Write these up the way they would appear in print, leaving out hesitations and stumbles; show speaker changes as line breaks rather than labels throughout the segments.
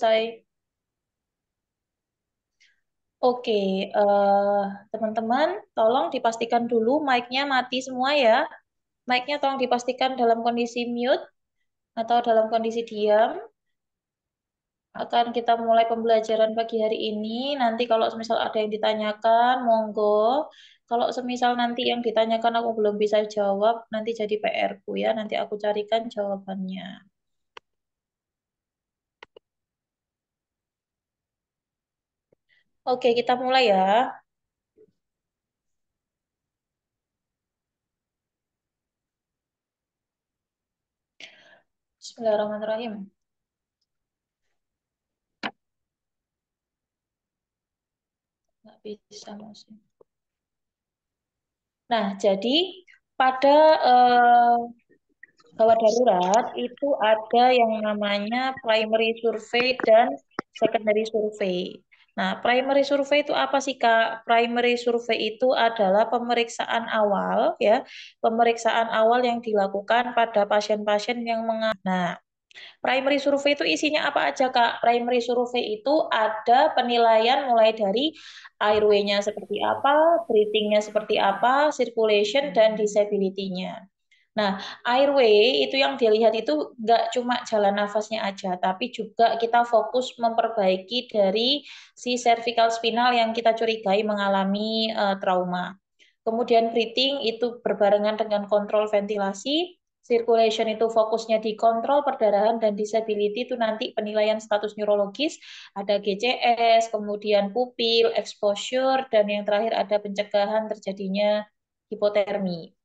Selesai. Oke, eh, teman-teman, tolong dipastikan dulu mic-nya mati semua ya. Mic-nya tolong dipastikan dalam kondisi mute atau dalam kondisi diam. Akan kita mulai pembelajaran pagi hari ini. Nanti kalau semisal ada yang ditanyakan, monggo. Kalau semisal nanti yang ditanyakan aku belum bisa jawab, nanti jadi PR-ku ya. Nanti aku carikan jawabannya. Oke, kita mulai ya. Bismillahirrahmanirrahim. Nggak bisa mouse. Nah, jadi pada eh, gawat darurat itu ada yang namanya primary survey dan secondary survey. Nah, primary survey itu apa sih, Kak? Primary survey itu adalah pemeriksaan awal ya, pemeriksaan awal yang dilakukan pada pasien-pasien yang Nah, primary survey itu isinya apa aja, Kak? Primary survey itu ada penilaian mulai dari airway-nya seperti apa, breathing-nya seperti apa, circulation, dan disability-nya. Nah, airway itu yang dilihat itu nggak cuma jalan nafasnya aja, tapi juga kita fokus memperbaiki dari si cervical spinal yang kita curigai mengalami trauma. Kemudian breathing itu berbarengan dengan kontrol ventilasi. Circulation itu fokusnya di kontrol perdarahan dan disability itu nanti penilaian status neurologis, ada GCS, kemudian pupil, exposure, dan yang terakhir ada pencegahan terjadinya hipotermi.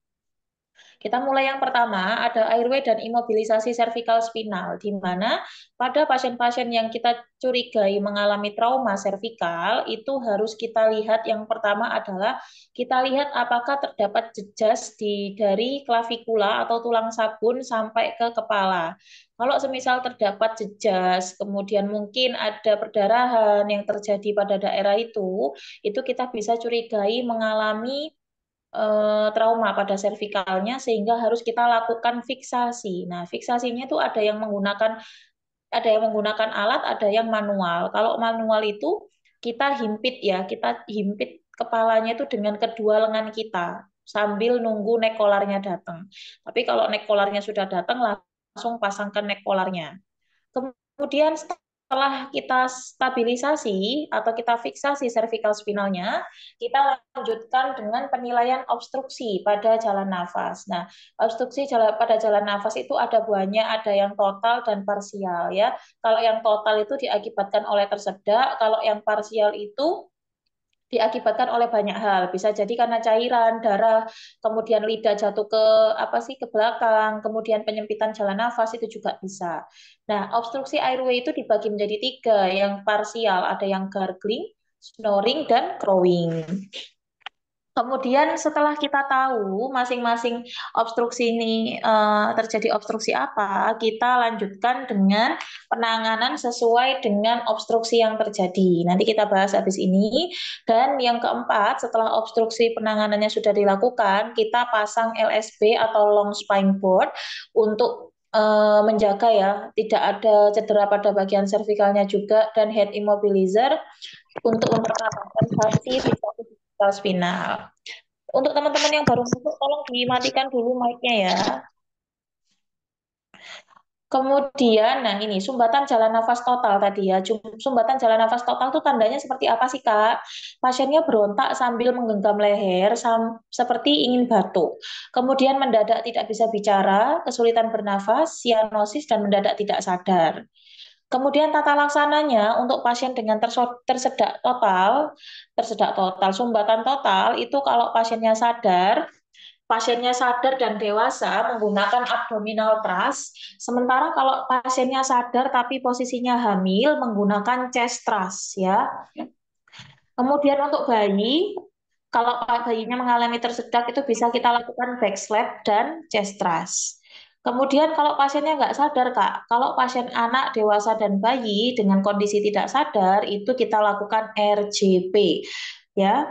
Kita mulai yang pertama, ada airway dan imobilisasi cervical spinal, di mana pada pasien-pasien yang kita curigai mengalami trauma servikal, itu harus kita lihat yang pertama adalah kita lihat apakah terdapat jejas dari klavikula atau tulang sabun sampai ke kepala. Kalau semisal terdapat jejas, kemudian mungkin ada perdarahan yang terjadi pada daerah itu kita bisa curigai mengalami trauma pada servikalnya sehingga harus kita lakukan fiksasi. Nah, fiksasinya itu ada yang menggunakan alat, ada yang manual. Kalau manual itu kita himpit ya, kita himpit kepalanya itu dengan kedua lengan kita sambil nunggu neck collar-nya datang. Tapi kalau neck collar-nya sudah datang langsung pasangkan neck collar-nya. Kemudian setelah kita stabilisasi atau kita fiksasi cervical spinalnya, kita lanjutkan dengan penilaian obstruksi pada jalan nafas. Nah, obstruksi pada jalan nafas itu ada buahnya, ada yang total dan parsial ya. Kalau yang total itu diakibatkan oleh tersedak, kalau yang parsial itu diakibatkan oleh banyak hal. Bisa jadi karena cairan, darah, kemudian lidah jatuh ke apa sih ke belakang, kemudian penyempitan jalan nafas itu juga bisa. Nah, obstruksi airway itu dibagi menjadi tiga, yang parsial, ada yang gargling, snoring, dan crowing. Kemudian setelah kita tahu masing-masing obstruksi ini terjadi obstruksi apa, kita lanjutkan dengan penanganan sesuai dengan obstruksi yang terjadi. Nanti kita bahas habis ini. Dan yang keempat, setelah obstruksi penanganannya sudah dilakukan, kita pasang LSB atau long spine board untuk menjaga ya, tidak ada cedera pada bagian cervicalnya juga, dan head immobilizer untuk mempertahankan fungsi cervical spinal. Untuk teman-teman yang baru masuk, tolong dimatikan dulu mic-nya ya. Kemudian, nah ini sumbatan jalan nafas total tadi ya. Sumbatan jalan nafas total itu tandanya seperti apa sih, Kak? Pasiennya berontak sambil menggenggam leher seperti ingin batuk. Kemudian mendadak tidak bisa bicara, kesulitan bernafas, sianosis, dan mendadak tidak sadar. Kemudian tata laksananya untuk pasien dengan tersedak total, sumbatan total itu kalau pasiennya sadar dan dewasa menggunakan abdominal thrust, sementara kalau pasiennya sadar tapi posisinya hamil menggunakan chest thrust ya. Kemudian untuk bayi, kalau bayinya mengalami tersedak itu bisa kita lakukan back slap dan chest thrust. Kemudian kalau pasiennya nggak sadar, Kak, kalau pasien anak, dewasa, dan bayi dengan kondisi tidak sadar, itu kita lakukan RJP. Ya,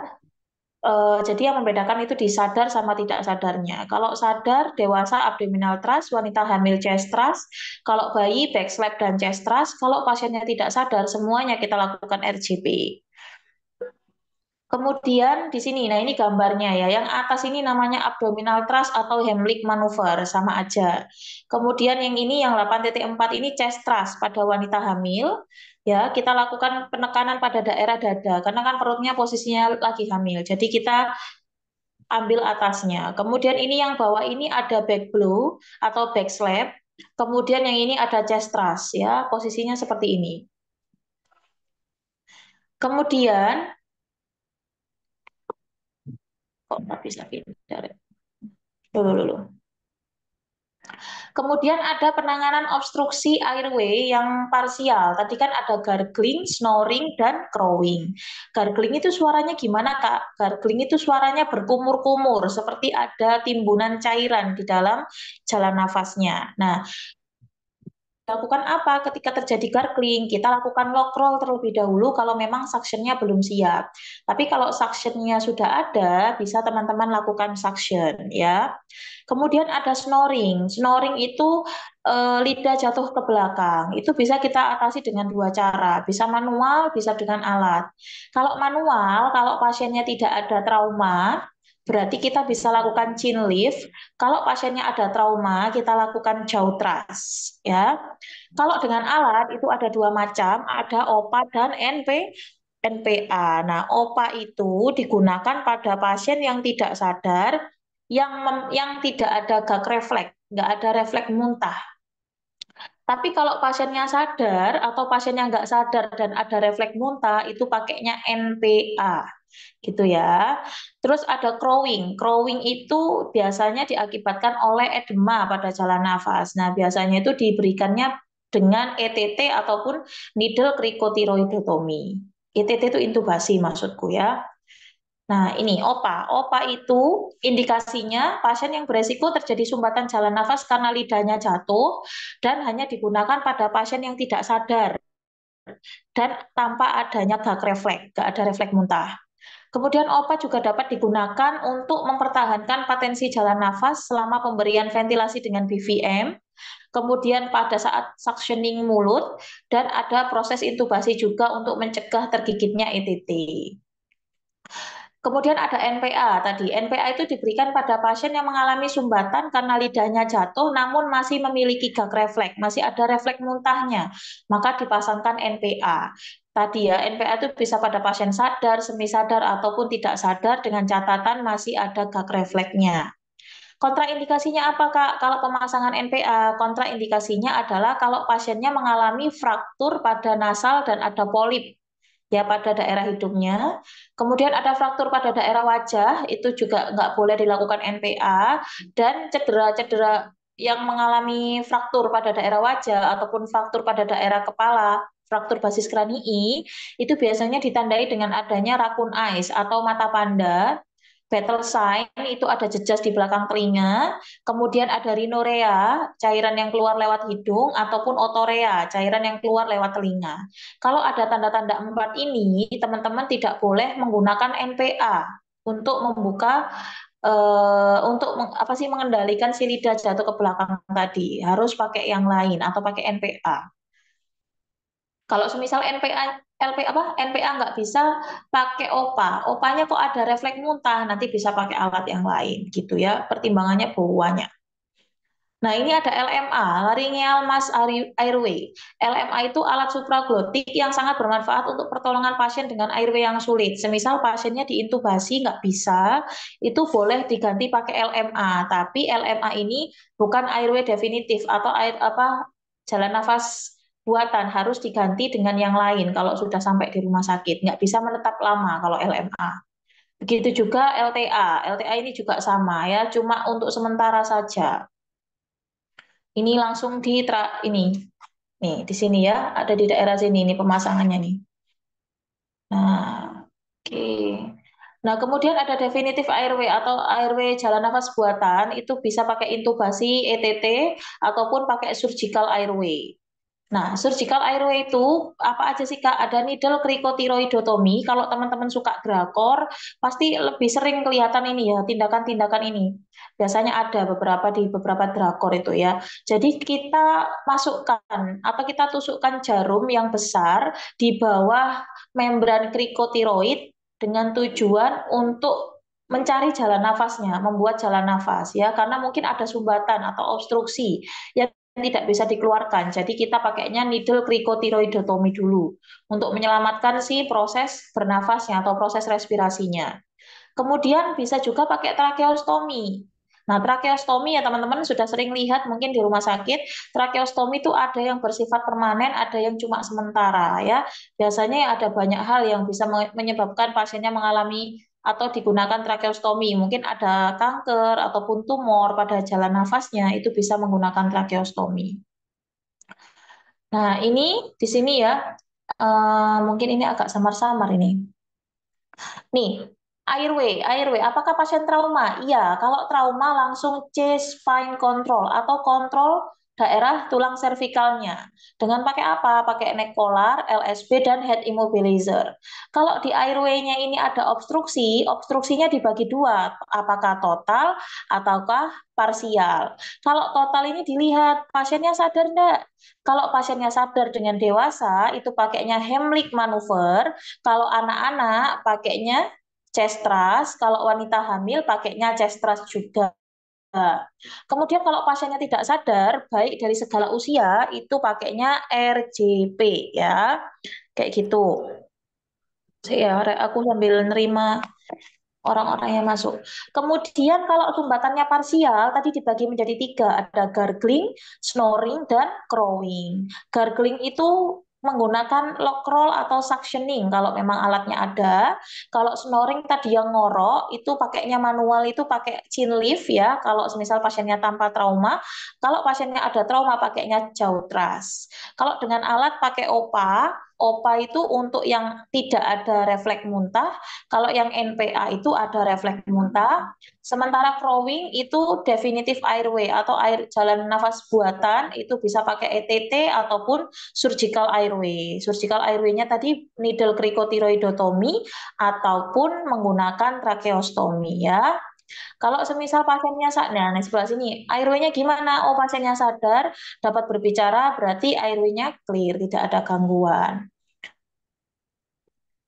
Jadi yang membedakan itu di sadar sama tidak sadarnya. Kalau sadar, dewasa abdominal thrust, wanita hamil chest thrust, kalau bayi back slap dan chest thrust, kalau pasiennya tidak sadar, semuanya kita lakukan RJP. Kemudian di sini, nah ini gambarnya ya, yang atas ini namanya abdominal thrust atau Heimlich maneuver, sama aja. Kemudian yang ini yang 8.4 ini chest thrust pada wanita hamil, ya kita lakukan penekanan pada daerah dada, karena kan perutnya posisinya lagi hamil, jadi kita ambil atasnya. Kemudian ini yang bawah ini ada back blow atau back slap, kemudian yang ini ada chest thrust, ya posisinya seperti ini. Kemudian, kok nggak bisa pindah ya? Dulu, dulu. Kemudian ada penanganan obstruksi airway yang parsial. Tadi kan ada gargling, snoring, dan crowing. Gargling itu suaranya gimana, Kak? Gargling itu suaranya berkumur-kumur, seperti ada timbunan cairan di dalam jalan nafasnya. Nah, lakukan apa ketika terjadi gargling? Kita lakukan lock roll terlebih dahulu kalau memang suctionnya belum siap. Tapi kalau suctionnya sudah ada, bisa teman-teman lakukan suction ya. Kemudian ada snoring. Snoring itu lidah jatuh ke belakang. Itu bisa kita atasi dengan dua cara. Bisa manual, bisa dengan alat. Kalau manual, kalau pasiennya tidak ada trauma, berarti kita bisa lakukan chin lift. Kalau pasiennya ada trauma, kita lakukan jaw thrust, ya. Kalau dengan alat itu ada dua macam, ada OPA dan NPA. Nah, OPA itu digunakan pada pasien yang tidak sadar, yang tidak ada gag refleks, nggak ada refleks muntah. Tapi kalau pasiennya sadar atau pasiennya nggak sadar dan ada refleks muntah, itu pakainya NPA gitu ya. Terus ada crowing. Crowing itu biasanya diakibatkan oleh edema pada jalan nafas. Nah, biasanya itu diberikannya dengan ETT ataupun needle cricotiroidotomy. ETT itu intubasi maksudku ya. Nah, ini OPA. OPA itu indikasinya pasien yang beresiko terjadi sumbatan jalan nafas karena lidahnya jatuh dan hanya digunakan pada pasien yang tidak sadar dan tanpa adanya gag refleks, gak ada refleks muntah. Kemudian OPA juga dapat digunakan untuk mempertahankan potensi jalan nafas selama pemberian ventilasi dengan BVM, kemudian pada saat suctioning mulut, dan ada proses intubasi juga untuk mencegah tergigitnya ETT. Kemudian ada NPA tadi. NPA itu diberikan pada pasien yang mengalami sumbatan karena lidahnya jatuh namun masih memiliki gag refleks, masih ada refleks muntahnya. Maka dipasangkan NPA. Tadi ya, NPA itu bisa pada pasien sadar, semi sadar ataupun tidak sadar dengan catatan masih ada gag refleksnya. Kontraindikasinya apa, Kak? Kalau pemasangan NPA, kontraindikasinya adalah kalau pasiennya mengalami fraktur pada nasal dan ada polip ya pada daerah hidungnya. Kemudian ada fraktur pada daerah wajah, itu juga nggak boleh dilakukan NPA. Dan cedera-cedera yang mengalami fraktur pada daerah wajah ataupun fraktur pada daerah kepala, fraktur basis kranii, itu biasanya ditandai dengan adanya raccoon eyes atau mata panda. Battle sign itu ada jejas di belakang telinga, kemudian ada rhinorrhea, cairan yang keluar lewat hidung, ataupun otorea, cairan yang keluar lewat telinga. Kalau ada tanda-tanda empat ini, teman-teman tidak boleh menggunakan NPA untuk membuka untuk apa sih mengendalikan si lidah jatuh ke belakang tadi. Harus pakai yang lain atau pakai NPA. Kalau semisal NPA NPA nggak bisa pakai OPA. OPA-nya kok ada refleks muntah, nanti bisa pakai alat yang lain gitu ya. Pertimbangannya banyak. Nah, ini ada LMA, laryngeal mass airway. LMA itu alat supraglotik yang sangat bermanfaat untuk pertolongan pasien dengan airway yang sulit. Semisal pasiennya diintubasi nggak bisa, itu boleh diganti pakai LMA. Tapi LMA ini bukan airway definitif atau jalan nafas buatan, harus diganti dengan yang lain kalau sudah sampai di rumah sakit. Nggak bisa menetap lama kalau LMA. Begitu juga LTA. LTA ini juga sama ya, cuma untuk sementara saja. Ini langsung ini. Nih, di sini ya, ada di daerah sini ini pemasangannya nih. Nah, oke. Nah, kemudian ada definitif airway atau airway jalan nafas buatan, itu bisa pakai intubasi ETT ataupun pakai surgical airway. Nah, surgical airway itu apa aja sih Kak? Ada needle cricotiroidotomy. Kalau teman-teman suka drakor, pasti lebih sering kelihatan ini ya, tindakan-tindakan ini. Biasanya ada beberapa di beberapa drakor itu ya. Jadi kita masukkan atau kita tusukkan jarum yang besar di bawah membran krikotiroid dengan tujuan untuk mencari jalan nafasnya, membuat jalan nafas ya, karena mungkin ada sumbatan atau obstruksi yang tidak bisa dikeluarkan. Jadi kita pakainya needle cricotiroidotomy dulu untuk menyelamatkan si proses bernafasnya atau proses respirasinya. Kemudian bisa juga pakai tracheostomy. Nah, tracheostomy ya teman-teman sudah sering lihat mungkin di rumah sakit. Tracheostomy itu ada yang bersifat permanen, ada yang cuma sementara ya. Biasanya ada banyak hal yang bisa menyebabkan pasiennya mengalami atau digunakan tracheostomy. Mungkin ada kanker ataupun tumor pada jalan nafasnya, itu bisa menggunakan tracheostomy. Nah, ini di sini ya, mungkin ini agak samar-samar ini. Nih, airway. Apakah pasien trauma? Iya, kalau trauma langsung chest spine control atau kontrol daerah tulang servikalnya. Dengan pakai apa? Pakai neck collar, LSB, dan head immobilizer. Kalau di airway-nya ini ada obstruksi, obstruksinya dibagi dua. Apakah total ataukah parsial? Kalau total ini dilihat pasiennya sadar enggak? Kalau pasiennya sadar dengan dewasa, itu pakainya Heimlich maneuver. Kalau anak-anak pakainya chest thrust, kalau wanita hamil pakainya chest thrust juga. Kemudian kalau pasiennya tidak sadar, baik dari segala usia, itu pakainya RJP ya. Kayak gitu. Ya, aku sambil nerima orang-orang yang masuk. Kemudian kalau sumbatannya parsial, tadi dibagi menjadi tiga, ada gargling, snoring, dan crowing. Gargling itu menggunakan lock roll atau suctioning kalau memang alatnya ada. Kalau snoring tadi yang ngorok, itu pakainya manual itu pakai chin lift ya, kalau misal pasiennya tanpa trauma. Kalau pasiennya ada trauma, pakainya jaw thrust. Kalau dengan alat pakai OPA, OPA itu untuk yang tidak ada refleks muntah, kalau yang NPA itu ada refleks muntah, sementara crowing itu definitive airway atau air jalan nafas buatan itu bisa pakai ETT ataupun surgical airway. Surgical airway-nya tadi needle cricotiroidotomy ataupun menggunakan tracheostomy ya. Kalau semisal pasiennya sadar, nah sebelah sini, airway-nya gimana? Oh, pasiennya sadar, dapat berbicara, berarti airway-nya clear, tidak ada gangguan.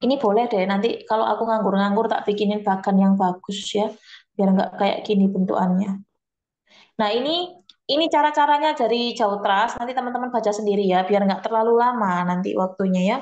Ini boleh deh, nanti kalau aku nganggur-nganggur tak bikinin bagan yang bagus ya, biar nggak kayak gini bentukannya. Nah ini cara-caranya dari jauh trust, nanti teman-teman baca sendiri ya, biar nggak terlalu lama nanti waktunya ya.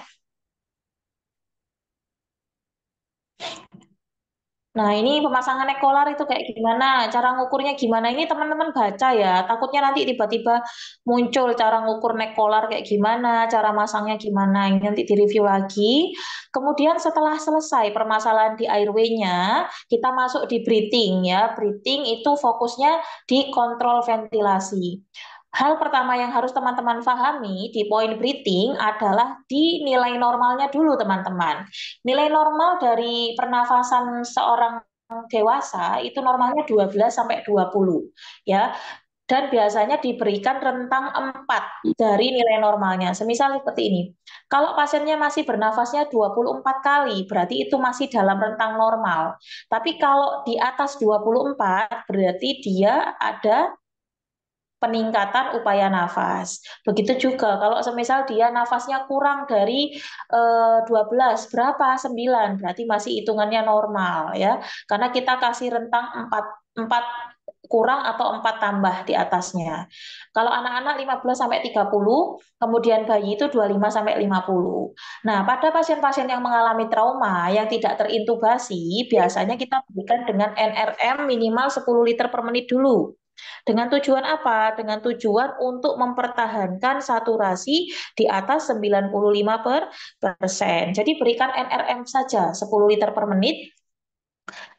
Nah, ini pemasangan nekolar itu kayak gimana? Cara ngukurnya gimana? Ini teman-teman baca ya. Takutnya nanti tiba-tiba muncul cara ngukur nekolar kayak gimana, cara masangnya gimana. Ini nanti direview lagi. Kemudian setelah selesai permasalahan di airway-nya, kita masuk di breathing ya. Breathing itu fokusnya di kontrol ventilasi. Hal pertama yang harus teman-teman pahami di poin breathing adalah di nilai normalnya dulu, teman-teman. Nilai normal dari pernafasan seorang dewasa itu normalnya 12 sampai 20 ya. Dan biasanya diberikan rentang 4 dari nilai normalnya. Semisal seperti ini. Kalau pasiennya masih bernafasnya 24 kali, berarti itu masih dalam rentang normal. Tapi kalau di atas 24, berarti dia ada peningkatan upaya nafas. Begitu juga kalau semisal dia nafasnya kurang dari 12, berapa? 9, berarti masih hitungannya normal ya. Karena kita kasih rentang 4 kurang atau 4 tambah di atasnya. Kalau anak-anak 15 sampai 30, kemudian bayi itu 25 sampai 50. Nah, pada pasien-pasien yang mengalami trauma yang tidak terintubasi, biasanya kita berikan dengan NRM minimal 10 liter per menit dulu. Dengan tujuan apa? Dengan tujuan untuk mempertahankan saturasi di atas 95%. Jadi berikan NRM saja 10 liter per menit.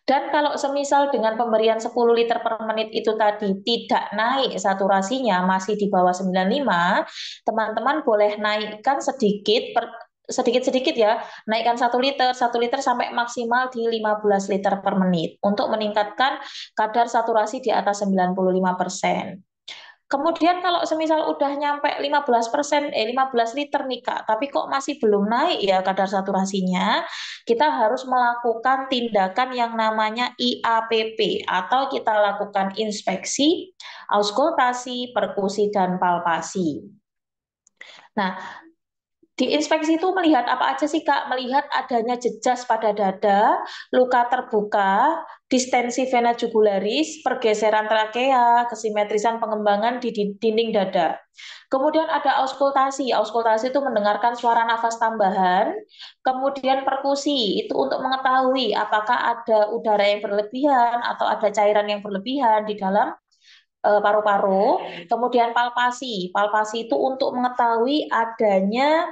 Dan kalau semisal dengan pemberian 10 liter per menit itu tadi tidak naik saturasinya masih di bawah 95, teman-teman boleh naikkan sedikit-sedikit ya, naikkan 1 liter sampai maksimal di 15 liter per menit untuk meningkatkan kadar saturasi di atas 95%. Kemudian kalau semisal udah nyampe 15%, 15 liter nih Kak, tapi kok masih belum naik ya kadar saturasinya, kita harus melakukan tindakan yang namanya IAPP atau kita lakukan inspeksi, auskultasi, perkusi, dan palpasi. Nah, di inspeksi itu melihat apa aja sih Kak? Melihat adanya jejas pada dada, luka terbuka, distensi vena jugularis, pergeseran trakea, kesimetrisan pengembangan di dinding dada. Kemudian ada auskultasi. Auskultasi itu mendengarkan suara nafas tambahan. Kemudian perkusi itu untuk mengetahui apakah ada udara yang berlebihan atau ada cairan yang berlebihan di dalam paru-paru. Kemudian palpasi. Palpasi itu untuk mengetahui adanya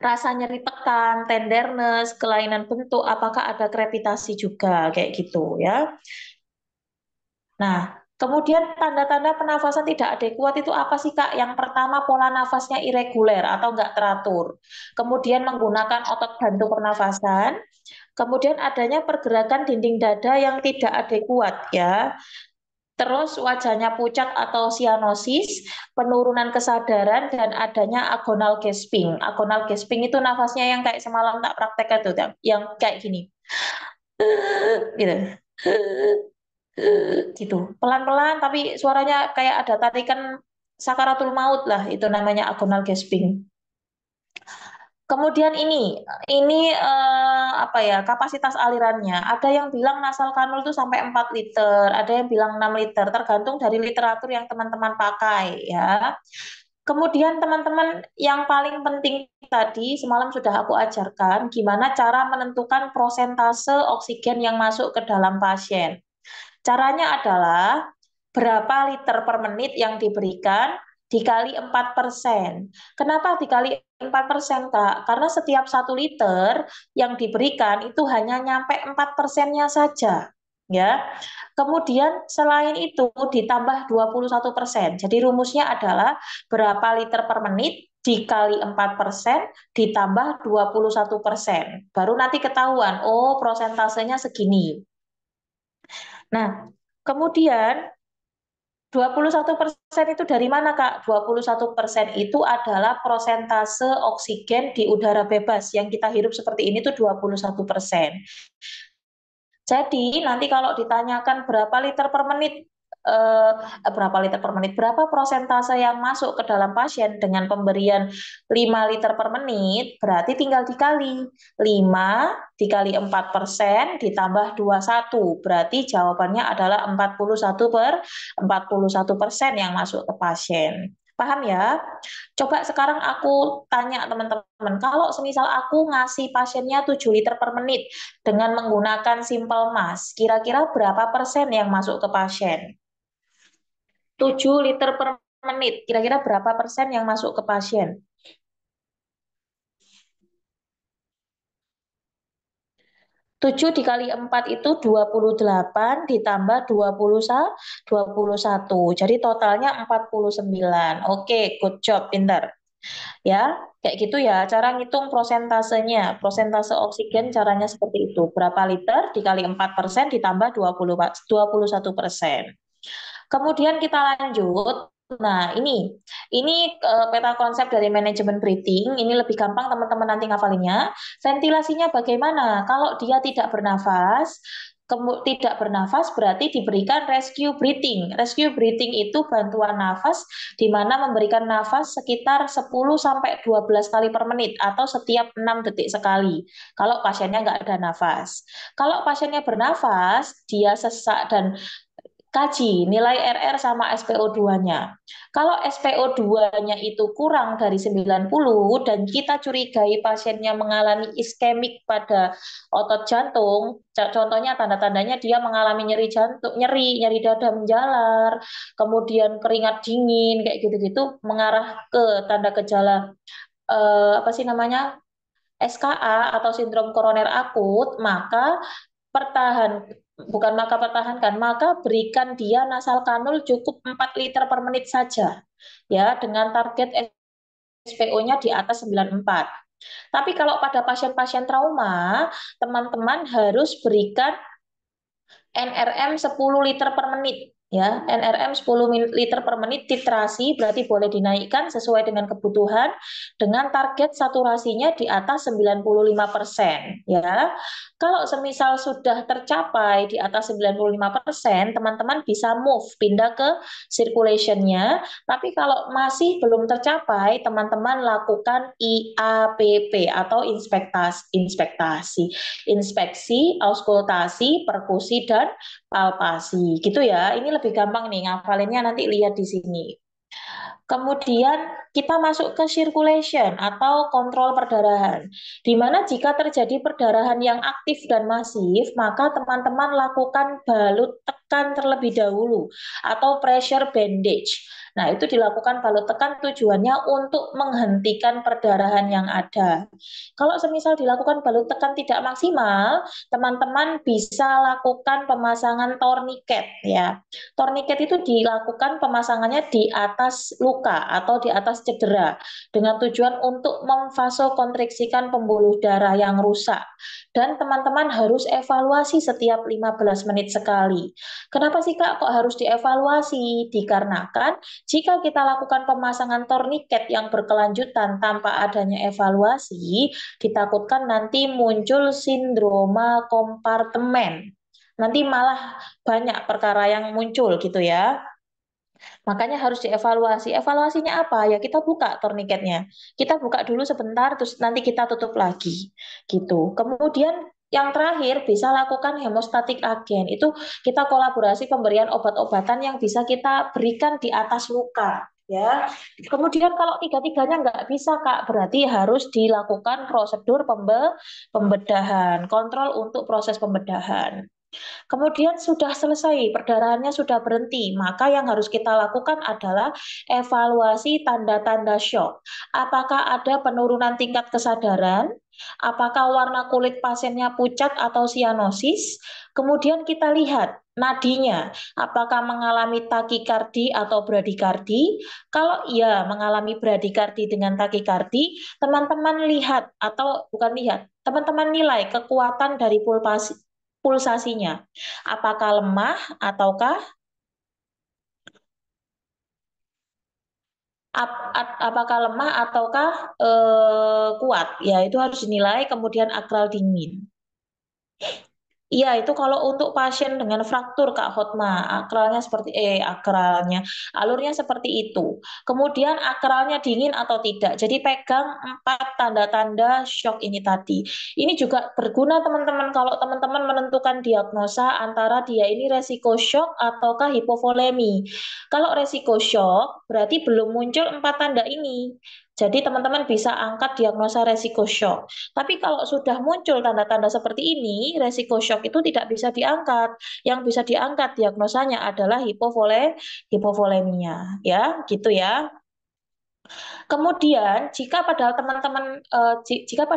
rasa nyeri tekan, tenderness, kelainan bentuk, apakah ada krepitasi juga kayak gitu ya. Nah, kemudian tanda-tanda pernafasan tidak adekuat itu apa sih Kak? Yang pertama pola nafasnya irreguler atau enggak teratur. Kemudian menggunakan otot bantu pernafasan. Kemudian adanya pergerakan dinding dada yang tidak adekuat ya. Terus wajahnya pucat atau sianosis, penurunan kesadaran, dan adanya agonal gasping. Agonal gasping itu nafasnya yang kayak semalam tak praktek itu, yang kayak gini, gitu, gitu. Pelan-pelan tapi suaranya kayak ada tarikan sakaratul maut lah, itu namanya agonal gasping. Kemudian ini apa ya kapasitas alirannya. Ada yang bilang nasal kanul itu sampai 4 liter, ada yang bilang 6 liter, tergantung dari literatur yang teman-teman pakai ya. Kemudian teman-teman yang paling penting tadi semalam sudah aku ajarkan gimana cara menentukan prosentase oksigen yang masuk ke dalam pasien. Caranya adalah berapa liter per menit yang diberikan dikali 4%. Kenapa dikali 4%, Kak? Karena setiap 1 liter yang diberikan itu hanya nyampe 4%-nya saja. Ya. Kemudian selain itu ditambah 21%. Jadi rumusnya adalah berapa liter per menit dikali 4% ditambah 21%. Baru nanti ketahuan, oh prosentasenya segini. Nah, kemudian 21% itu dari mana, Kak? 21% itu adalah prosentase oksigen di udara bebas yang kita hirup seperti ini tuh 21%. Jadi nanti kalau ditanyakan berapa liter per menit, berapa persentase yang masuk ke dalam pasien dengan pemberian 5 liter per menit, berarti tinggal dikali 5 dikali 4% ditambah 21, berarti jawabannya adalah 41% yang masuk ke pasien. Paham ya? Coba sekarang aku tanya teman-teman, kalau semisal aku ngasih pasiennya 7 liter per menit, dengan menggunakan simple mass, kira-kira berapa persen yang masuk ke pasien? 7 liter per menit, kira-kira berapa persen yang masuk ke pasien? 7 dikali 4 itu 28 ditambah 21. Jadi totalnya 49. Oke, good job, pintar. Ya, kayak gitu ya. Cara ngitung prosentasenya. Prosentase oksigen caranya seperti itu. Berapa liter dikali 4% ditambah 21%. Kemudian kita lanjut. Nah, ini peta konsep dari manajemen breathing. Ini lebih gampang teman-teman nanti ngafalinnya. Ventilasinya bagaimana? Kalau dia tidak bernafas berarti diberikan rescue breathing. Rescue breathing itu bantuan nafas di mana memberikan nafas sekitar 10 sampai 12 kali per menit atau setiap 6 detik sekali. Kalau pasiennya nggak ada nafas. Kalau pasiennya bernafas, dia sesak dan kaji nilai RR sama SpO2-nya. Kalau SpO2-nya itu kurang dari 90 dan kita curigai pasiennya mengalami iskemik pada otot jantung, contohnya tanda-tandanya dia mengalami nyeri jantung, nyeri dada menjalar, kemudian keringat dingin kayak gitu-gitu mengarah ke tanda gejala apa sih namanya? SKA atau sindrom koroner akut, maka pertahan bukan maka pertahankan, maka berikan dia nasal kanul cukup 4 liter per menit saja. Ya, dengan target SPO-nya di atas 94. Tapi kalau pada pasien-pasien trauma, teman-teman harus berikan NRM 10 liter per menit. Ya, NRM 10 liter per menit titrasi berarti boleh dinaikkan sesuai dengan kebutuhan dengan target saturasinya di atas 95%, ya. Kalau semisal sudah tercapai di atas 95%, teman-teman bisa move pindah ke circulation-nya, tapi kalau masih belum tercapai, teman-teman lakukan IAPP atau inspeksi, auskultasi, perkusi dan palpasi gitu ya. Ini lebih gampang nih ngafalinnya, nanti lihat di sini. Kemudian kita masuk ke circulation atau kontrol perdarahan. Di mana jika terjadi perdarahan yang aktif dan masif, maka teman-teman lakukan balut tekan terlebih dahulu atau pressure bandage. Nah, itu dilakukan balut tekan tujuannya untuk menghentikan perdarahan yang ada. Kalau semisal dilakukan balut tekan tidak maksimal, teman-teman bisa lakukan pemasangan torniket ya. Torniket itu dilakukan pemasangannya di atas luka atau di atas cedera dengan tujuan untuk memvasokonstriksikan pembuluh darah yang rusak. Dan teman-teman harus evaluasi setiap 15 menit sekali. Kenapa sih Kak kok harus dievaluasi? Dikarenakan jika kita lakukan pemasangan torniket yang berkelanjutan tanpa adanya evaluasi, ditakutkan nanti muncul sindroma kompartemen. Nanti malah banyak perkara yang muncul gitu ya. Makanya harus dievaluasi. Evaluasinya apa? Ya kita buka torniketnya. Kita buka dulu sebentar terus nanti kita tutup lagi. Gitu. Kemudian yang terakhir bisa lakukan hemostatik agen. Itu kita kolaborasi pemberian obat-obatan yang bisa kita berikan di atas luka. Ya, kemudian kalau tiga-tiganya nggak bisa Kak, berarti harus dilakukan prosedur pembedahan, kontrol untuk proses pembedahan. Kemudian sudah selesai, perdarahannya sudah berhenti, maka yang harus kita lakukan adalah evaluasi tanda-tanda shock. Apakah ada penurunan tingkat kesadaran? Apakah warna kulit pasiennya pucat atau sianosis? Kemudian kita lihat nadinya, apakah mengalami takikardi atau bradikardi? Kalau iya mengalami bradikardi dengan takikardi, teman-teman lihat atau bukan lihat, teman-teman nilai kekuatan dari pulsasinya. Apakah lemah ataukah apakah lemah ataukah kuat? Ya, itu harus dinilai kemudian akral dingin. Iya, itu kalau untuk pasien dengan fraktur Kak Hotma, akralnya, alurnya seperti itu. Kemudian akralnya dingin atau tidak. Jadi pegang 4 tanda-tanda shock ini tadi. Ini juga berguna teman-teman kalau teman-teman menentukan diagnosa antara dia ini resiko shock ataukah hipovolemi. Kalau resiko shock berarti belum muncul 4 tanda ini. Jadi teman-teman bisa angkat diagnosa resiko shock. Tapi kalau sudah muncul tanda-tanda seperti ini, resiko shock itu tidak bisa diangkat. Yang bisa diangkat diagnosanya adalah hipovolemia, ya, gitu ya. Kemudian, jika pada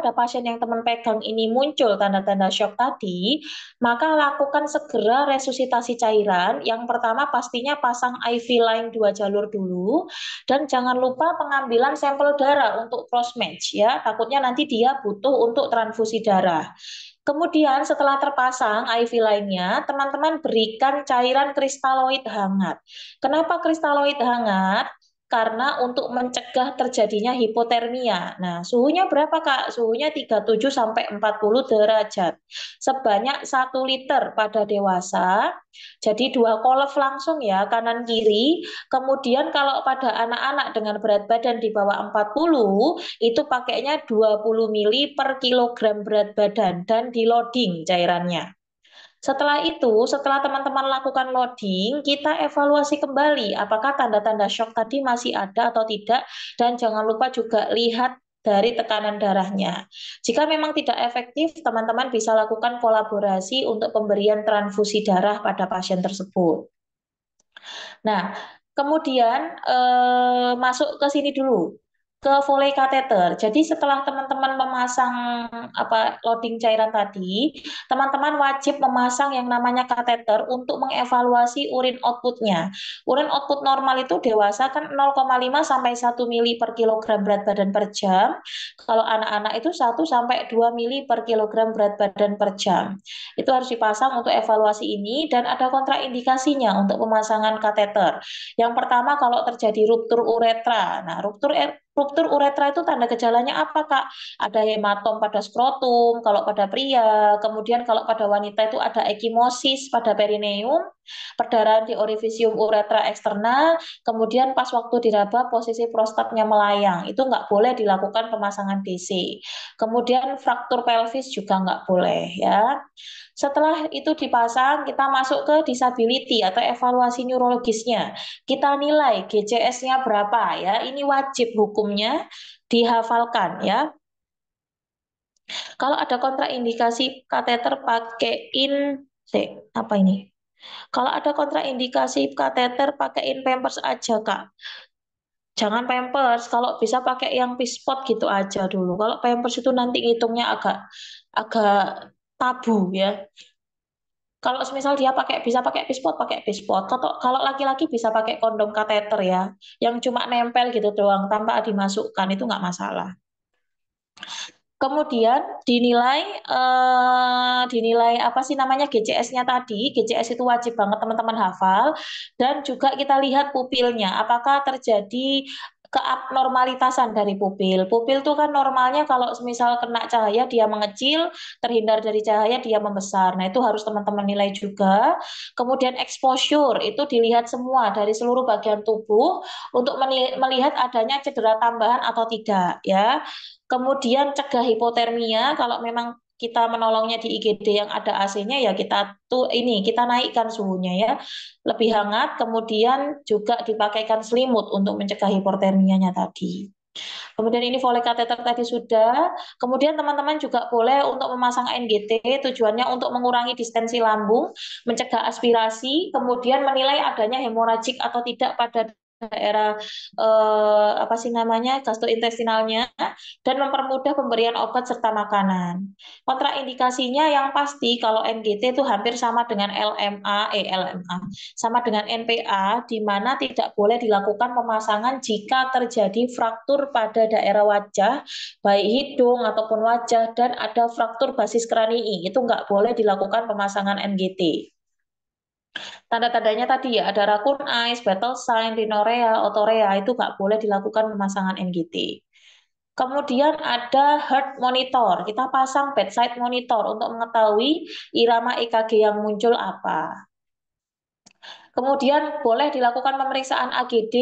pasien yang teman pegang ini muncul tanda-tanda shock tadi, maka lakukan segera resusitasi cairan. Yang pertama pastinya pasang IV line 2 jalur dulu, dan jangan lupa pengambilan sampel darah untuk cross match ya. Takutnya nanti dia butuh untuk transfusi darah. Kemudian setelah terpasang IV line-nya, teman-teman berikan cairan kristaloid hangat. Kenapa kristaloid hangat? Karena untuk mencegah terjadinya hipotermia. Nah, suhunya berapa Kak? Suhunya 37 sampai 40 derajat. Sebanyak 1 liter pada dewasa. Jadi 2 kolef langsung ya, kanan kiri. Kemudian kalau pada anak-anak dengan berat badan di bawah 40, itu pakainya 20 mili per kilogram berat badan dan di loading cairannya. Setelah itu, setelah teman-teman lakukan loading, kita evaluasi kembali apakah tanda-tanda shock tadi masih ada atau tidak, dan jangan lupa juga lihat dari tekanan darahnya. Jika memang tidak efektif, teman-teman bisa lakukan kolaborasi untuk pemberian transfusi darah pada pasien tersebut. Nah, kemudian masuk ke sini dulu. ke Foley kateter. Jadi setelah teman-teman memasang loading cairan tadi, teman-teman wajib memasang yang namanya kateter untuk mengevaluasi urin outputnya. Urin output normal itu dewasa kan 0,5 sampai 1 mili per kilogram berat badan per jam. Kalau anak-anak itu 1 sampai 2 mili per kilogram berat badan per jam. Itu harus dipasang untuk evaluasi ini dan ada kontraindikasinya untuk pemasangan kateter. Yang pertama kalau terjadi ruptur uretra. Nah, ruptur uretra itu tanda gejalanya apa, Kak? Ada hematom pada skrotum, kalau pada pria, kemudian kalau pada wanita itu ada ekimosis pada perineum, perdarahan di orifisium uretra eksterna, kemudian pas waktu diraba posisi prostatnya melayang, itu nggak boleh dilakukan pemasangan DC. Kemudian fraktur pelvis juga nggak boleh ya. Setelah itu dipasang, kita masuk ke disability atau evaluasi neurologisnya. Kita nilai GCS-nya berapa ya. Ini wajib hukumnya dihafalkan ya. Kalau ada kontraindikasi kateter pakaiin apa ini? Kalau ada kontraindikasi kateter pakaiin Pampers aja, Kak. Jangan Pampers, kalau bisa pakai yang Pispot gitu aja dulu. Kalau Pampers itu nanti ngitungnya agak agak tabu ya. Kalau misal dia bisa pakai pispot, pakai pispot. Kalau laki-laki bisa pakai kondom kateter ya, yang cuma nempel gitu doang tanpa dimasukkan itu nggak masalah. Kemudian dinilai apa sih namanya GCS-nya tadi. GCS itu wajib banget teman-teman hafal dan juga kita lihat pupilnya apakah terjadi keabnormalitasan dari pupil. Pupil itu kan normalnya kalau misal kena cahaya dia mengecil, terhindar dari cahaya dia membesar. Nah, itu harus teman-teman nilai juga. Kemudian exposure itu dilihat semua dari seluruh bagian tubuh untuk melihat adanya cedera tambahan atau tidak ya. Kemudian cegah hipotermia kalau memang kita menolongnya di IGD yang ada AC-nya ya kita naikkan suhunya ya lebih hangat, kemudian juga dipakaikan selimut untuk mencegah hipotermianya tadi. Kemudian ini Foley kateter tadi sudah. Kemudian teman-teman juga boleh untuk memasang NGT, tujuannya untuk mengurangi distensi lambung, mencegah aspirasi, kemudian menilai adanya hemoragik atau tidak pada daerah apa sih namanya gastrointestinalnya dan mempermudah pemberian obat serta makanan. Kontraindikasinya yang pasti kalau NGT itu hampir sama dengan LMA, sama dengan NPA, di mana tidak boleh dilakukan pemasangan jika terjadi fraktur pada daerah wajah, baik hidung ataupun wajah, dan ada fraktur basis kranii. Itu nggak boleh dilakukan pemasangan NGT. Tanda-tandanya tadi ya, ada raccoon eyes, battle sign, rhinorrhea, otorrhea, itu nggak boleh dilakukan pemasangan NGT. Kemudian ada heart monitor, kita pasang bedside monitor untuk mengetahui irama EKG yang muncul apa. Kemudian boleh dilakukan pemeriksaan AGD,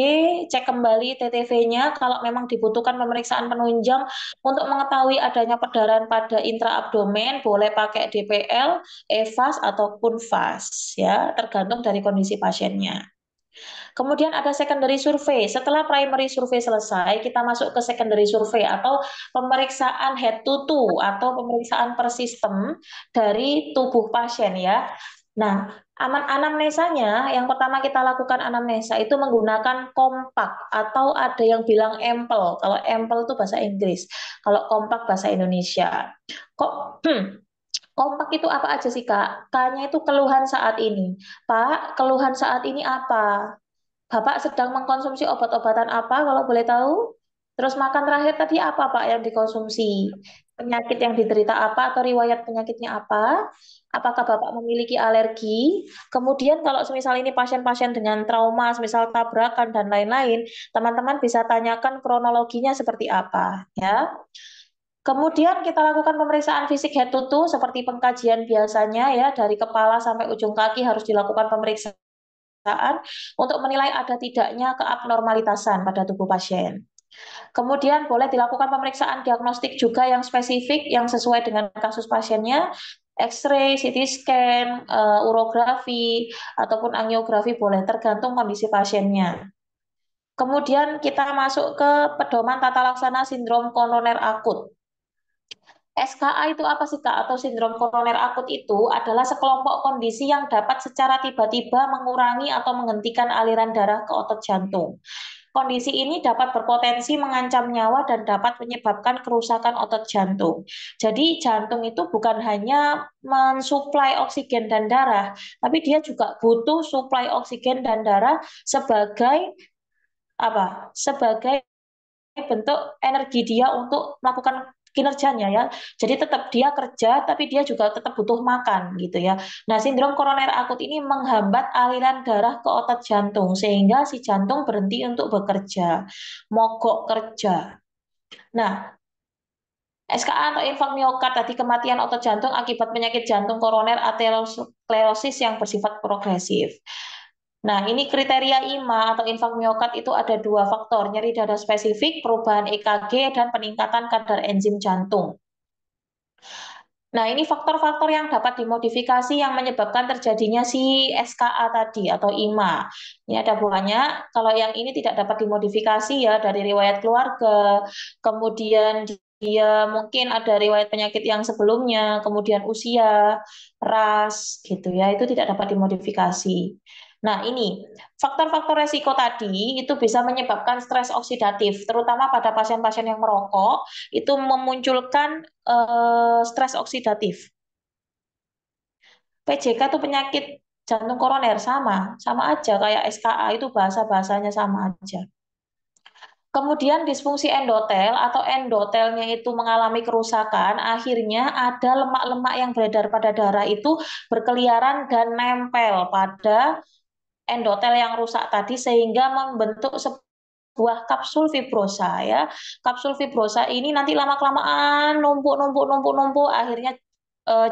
cek kembali TTV-nya kalau memang dibutuhkan pemeriksaan penunjang untuk mengetahui adanya perdarahan pada intraabdomen, boleh pakai DPL, EVAS ataupun VAS ya, tergantung dari kondisi pasiennya. Kemudian ada secondary survey. Setelah primary survey selesai, kita masuk ke secondary survey atau pemeriksaan head to toe atau pemeriksaan per sistem dari tubuh pasien ya. Nah, anamnesanya yang pertama kita lakukan anamnesa itu menggunakan kompak atau ada yang bilang empel. Kalau empel itu bahasa Inggris, kalau kompak bahasa Indonesia. Kok kompak itu apa aja sih Kak? K-nya itu keluhan saat ini. Pak, keluhan saat ini apa? Bapak sedang mengkonsumsi obat-obatan apa kalau boleh tahu? Terus makan terakhir tadi apa Pak yang dikonsumsi? Penyakit yang diderita apa atau riwayat penyakitnya apa? Apakah Bapak memiliki alergi? Kemudian kalau semisal ini pasien-pasien dengan trauma, semisal tabrakan dan lain-lain, teman-teman bisa tanyakan kronologinya seperti apa, ya. Kemudian kita lakukan pemeriksaan fisik head to toe seperti pengkajian biasanya ya dari kepala sampai ujung kaki harus dilakukan pemeriksaan untuk menilai ada tidaknya keabnormalitasan pada tubuh pasien. Kemudian boleh dilakukan pemeriksaan diagnostik juga yang spesifik yang sesuai dengan kasus pasiennya, X-ray, CT scan, urografi ataupun angiografi boleh tergantung kondisi pasiennya. Kemudian kita masuk ke pedoman tata laksana sindrom koroner akut. SKA itu apa sih Kak? Atau sindrom koroner akut itu adalah sekelompok kondisi yang dapat secara tiba-tiba mengurangi atau menghentikan aliran darah ke otot jantung. Kondisi ini dapat berpotensi mengancam nyawa dan dapat menyebabkan kerusakan otot jantung. Jadi jantung itu bukan hanya mensuplai oksigen dan darah, tapi dia juga butuh suplai oksigen dan darah sebagai apa? Sebagai bentuk energi dia untuk melakukan kinerjanya ya. Jadi tetap dia kerja tapi dia juga tetap butuh makan gitu ya. Nah, sindrom koroner akut ini menghambat aliran darah ke otot jantung sehingga si jantung berhenti untuk bekerja, mogok kerja. Nah, SKA atau infark miokard tadi kematian otot jantung akibat penyakit jantung koroner aterosklerosis yang bersifat progresif. Nah, ini kriteria IMA atau infark miokard itu ada dua faktor, nyeri dada spesifik, perubahan EKG, dan peningkatan kadar enzim jantung. Nah, ini faktor-faktor yang dapat dimodifikasi yang menyebabkan terjadinya si SKA tadi atau IMA. Ini ada banyak. Kalau yang ini tidak dapat dimodifikasi ya dari riwayat keluarga, kemudian dia mungkin ada riwayat penyakit yang sebelumnya, kemudian usia, ras, gitu ya, itu tidak dapat dimodifikasi. Nah, ini faktor-faktor resiko tadi itu bisa menyebabkan stres oksidatif, terutama pada pasien-pasien yang merokok, itu memunculkan stres oksidatif. PJK itu penyakit jantung koroner sama aja kayak SKA itu bahasa-bahasanya sama aja. Kemudian disfungsi endotel atau endotelnya itu mengalami kerusakan, akhirnya ada lemak-lemak yang beredar pada darah itu berkeliaran dan nempel pada endotel yang rusak tadi sehingga membentuk sebuah kapsul fibrosa ya. Kapsul fibrosa ini nanti lama-kelamaan numpuk akhirnya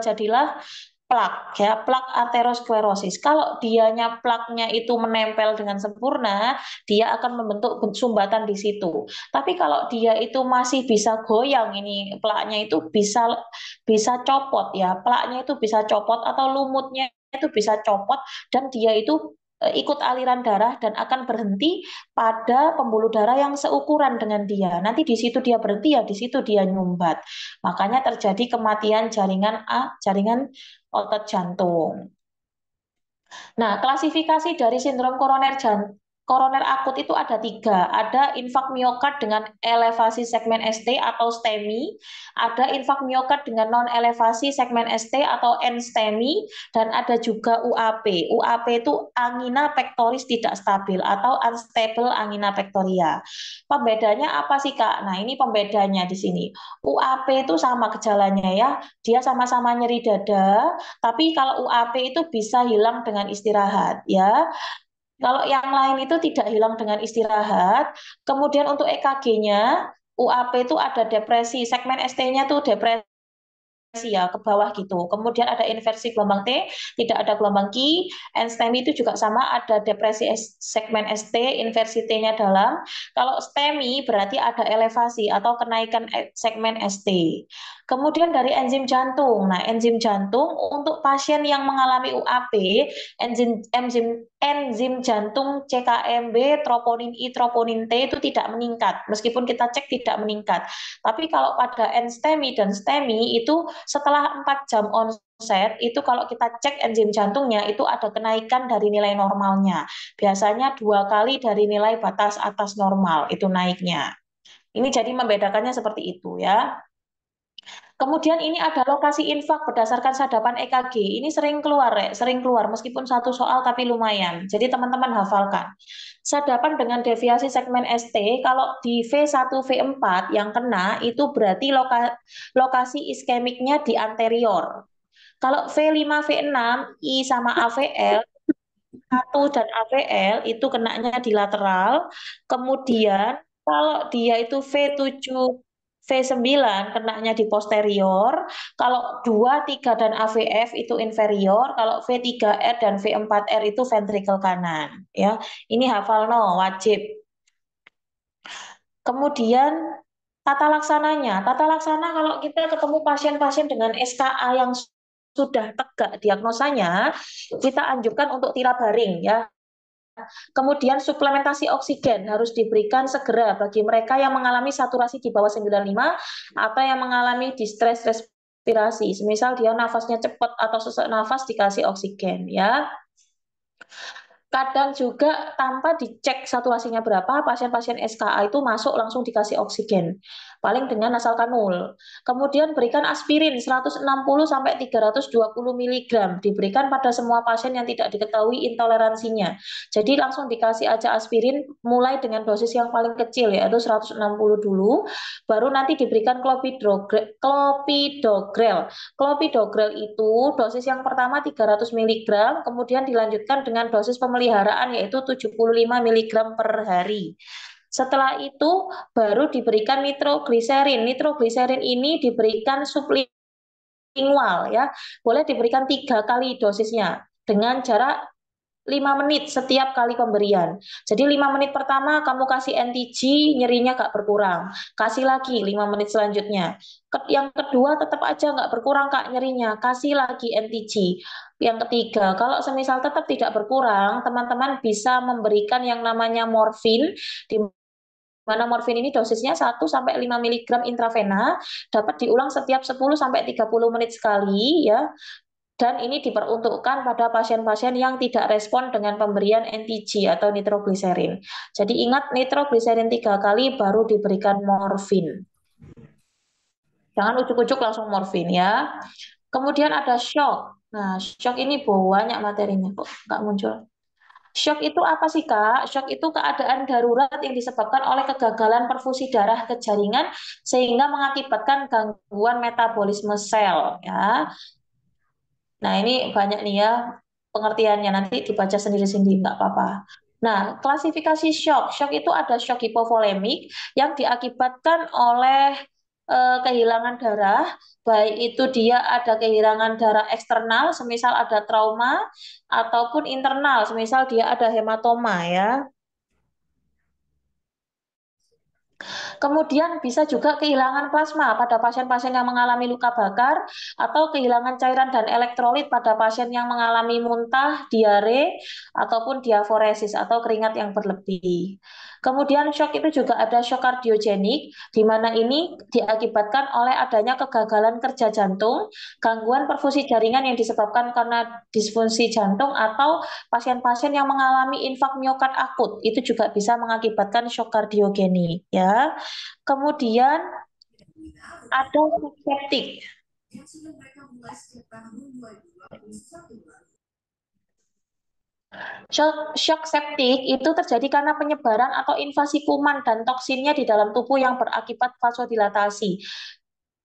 jadilah plak ya, plak aterosklerosis. Kalau dianya plaknya itu menempel dengan sempurna, dia akan membentuk sumbatan di situ. Tapi kalau dia itu masih bisa goyang ini plaknya itu bisa bisa copot ya, plaknya itu bisa copot atau lumutnya itu bisa copot dan dia itu ikut aliran darah dan akan berhenti pada pembuluh darah yang seukuran dengan dia. Nanti di situ dia berhenti ya, di situ dia nyumbat. Makanya terjadi kematian jaringan otot jantung. Nah, klasifikasi dari sindrom koroner akut itu ada tiga. Ada infark miokard dengan elevasi segmen ST atau STEMI, ada infark miokard dengan non-elevasi segmen ST atau NSTEMI, dan ada juga UAP. UAP itu angina pectoris tidak stabil atau unstable angina pectoria. Pembedanya apa sih Kak? Nah, ini pembedanya di sini. UAP itu sama gejalanya ya, dia sama-sama nyeri dada, tapi kalau UAP itu bisa hilang dengan istirahat ya. Kalau yang lain itu tidak hilang dengan istirahat. Kemudian untuk EKG-nya, UAP itu ada depresi, segmen ST-nya tuh depresi ya ke bawah gitu. Kemudian ada inversi gelombang T, tidak ada gelombang Q. STEMI itu juga sama, ada depresi segmen ST, inversi T-nya dalam. Kalau STEMI berarti ada elevasi atau kenaikan segmen ST. Kemudian dari enzim jantung. Nah, enzim jantung untuk pasien yang mengalami UAP, enzim jantung CKMB, troponin I, troponin T itu tidak meningkat. Meskipun kita cek tidak meningkat. Tapi kalau pada NSTEMI dan STEMI itu setelah 4 jam onset, itu kalau kita cek enzim jantungnya itu ada kenaikan dari nilai normalnya. Biasanya 2 kali dari nilai batas atas normal itu naiknya. Ini jadi membedakannya seperti itu ya. Kemudian ini ada lokasi infak berdasarkan sadapan EKG. Ini sering keluar meskipun satu soal tapi lumayan. Jadi teman-teman hafalkan. Sadapan dengan deviasi segmen ST, kalau di V1, V4 yang kena itu berarti lokasi iskemiknya di anterior. Kalau V5, V6, I sama AVL, 1 dan AVL itu kenanya di lateral. Kemudian kalau dia itu V7, V9 kenanya di posterior. Kalau 2, 3 dan AVF itu inferior. Kalau V3R dan V4R itu ventrikel kanan. Ya, ini hafal no, wajib. Kemudian tata laksananya. Tata laksana kalau kita ketemu pasien-pasien dengan SKA yang sudah tegak diagnosanya, kita anjurkan untuk tirabaring ya. Kemudian suplementasi oksigen harus diberikan segera bagi mereka yang mengalami saturasi di bawah 95 atau yang mengalami distress respirasi. Semisal dia nafasnya cepat atau sesak nafas dikasih oksigen ya. Kadang juga tanpa dicek saturasinya berapa, pasien-pasien SKA itu masuk langsung dikasih oksigen, paling dengan asal kanul. Kemudian berikan aspirin 160 sampai 320 mg, diberikan pada semua pasien yang tidak diketahui intoleransinya. Jadi langsung dikasih aja aspirin mulai dengan dosis yang paling kecil yaitu 160 dulu, baru nanti diberikan clopidogrel. Clopidogrel itu dosis yang pertama 300 mg, kemudian dilanjutkan dengan dosis pemeliharaan yaitu 75 mg per hari. Setelah itu baru diberikan nitrogliserin. Nitrogliserin ini diberikan sublingual ya. Boleh diberikan 3 kali dosisnya dengan jarak 5 menit setiap kali pemberian. Jadi 5 menit pertama kamu kasih NTG, nyerinya gak berkurang. Kasih lagi 5 menit selanjutnya. Yang kedua tetap aja gak berkurang Kak nyerinya, kasih lagi NTG. Yang ketiga, kalau semisal tetap tidak berkurang, teman-teman bisa memberikan yang namanya morfin, di mana morfin ini dosisnya 1 sampai 5 mg intravena, dapat diulang setiap 10 sampai 30 menit sekali ya. Dan ini diperuntukkan pada pasien-pasien yang tidak respon dengan pemberian NTG atau nitrogliserin. Jadi ingat nitrogliserin 3 kali baru diberikan morfin. Jangan ujuk-ujuk langsung morfin ya. Kemudian ada shock. Nah, shock ini banyak materinya kok nggak muncul. Shock itu apa sih Kak? Shock itu keadaan darurat yang disebabkan oleh kegagalan perfusi darah ke jaringan sehingga mengakibatkan gangguan metabolisme sel ya. Nah, ini banyak nih ya pengertiannya, nanti dibaca sendiri-sendiri, nggak apa-apa. Nah, klasifikasi shock. Shock itu ada shock hipovolemik yang diakibatkan oleh kehilangan darah, baik itu dia ada kehilangan darah eksternal, semisal ada trauma, ataupun internal, semisal dia ada hematoma ya. Kemudian bisa juga kehilangan plasma pada pasien-pasien yang mengalami luka bakar atau kehilangan cairan dan elektrolit pada pasien yang mengalami muntah, diare, ataupun diaforesis atau keringat yang berlebih. Kemudian shock itu juga ada shock kardiogenik, di mana ini diakibatkan oleh adanya kegagalan kerja jantung, gangguan perfusi jaringan yang disebabkan karena disfungsi jantung atau pasien-pasien yang mengalami infak miokard akut. Itu juga bisa mengakibatkan shock kardiogenik ya. Kemudian ada septic. Shock septik itu terjadi karena penyebaran atau invasi kuman dan toksinnya di dalam tubuh yang berakibat vasodilatasi.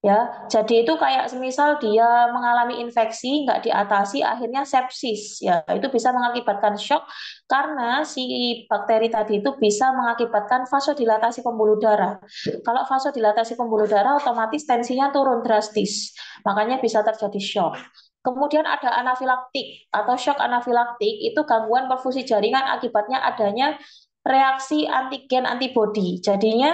Ya, jadi itu kayak semisal dia mengalami infeksi nggak diatasi, akhirnya sepsis. Ya, itu bisa mengakibatkan shock karena si bakteri tadi itu bisa mengakibatkan vasodilatasi pembuluh darah. Kalau vasodilatasi pembuluh darah, otomatis tensinya turun drastis, makanya bisa terjadi shock. Kemudian ada anafilaktik atau shock anafilaktik, itu gangguan perfusi jaringan akibatnya adanya reaksi antigen antibodi. Jadinya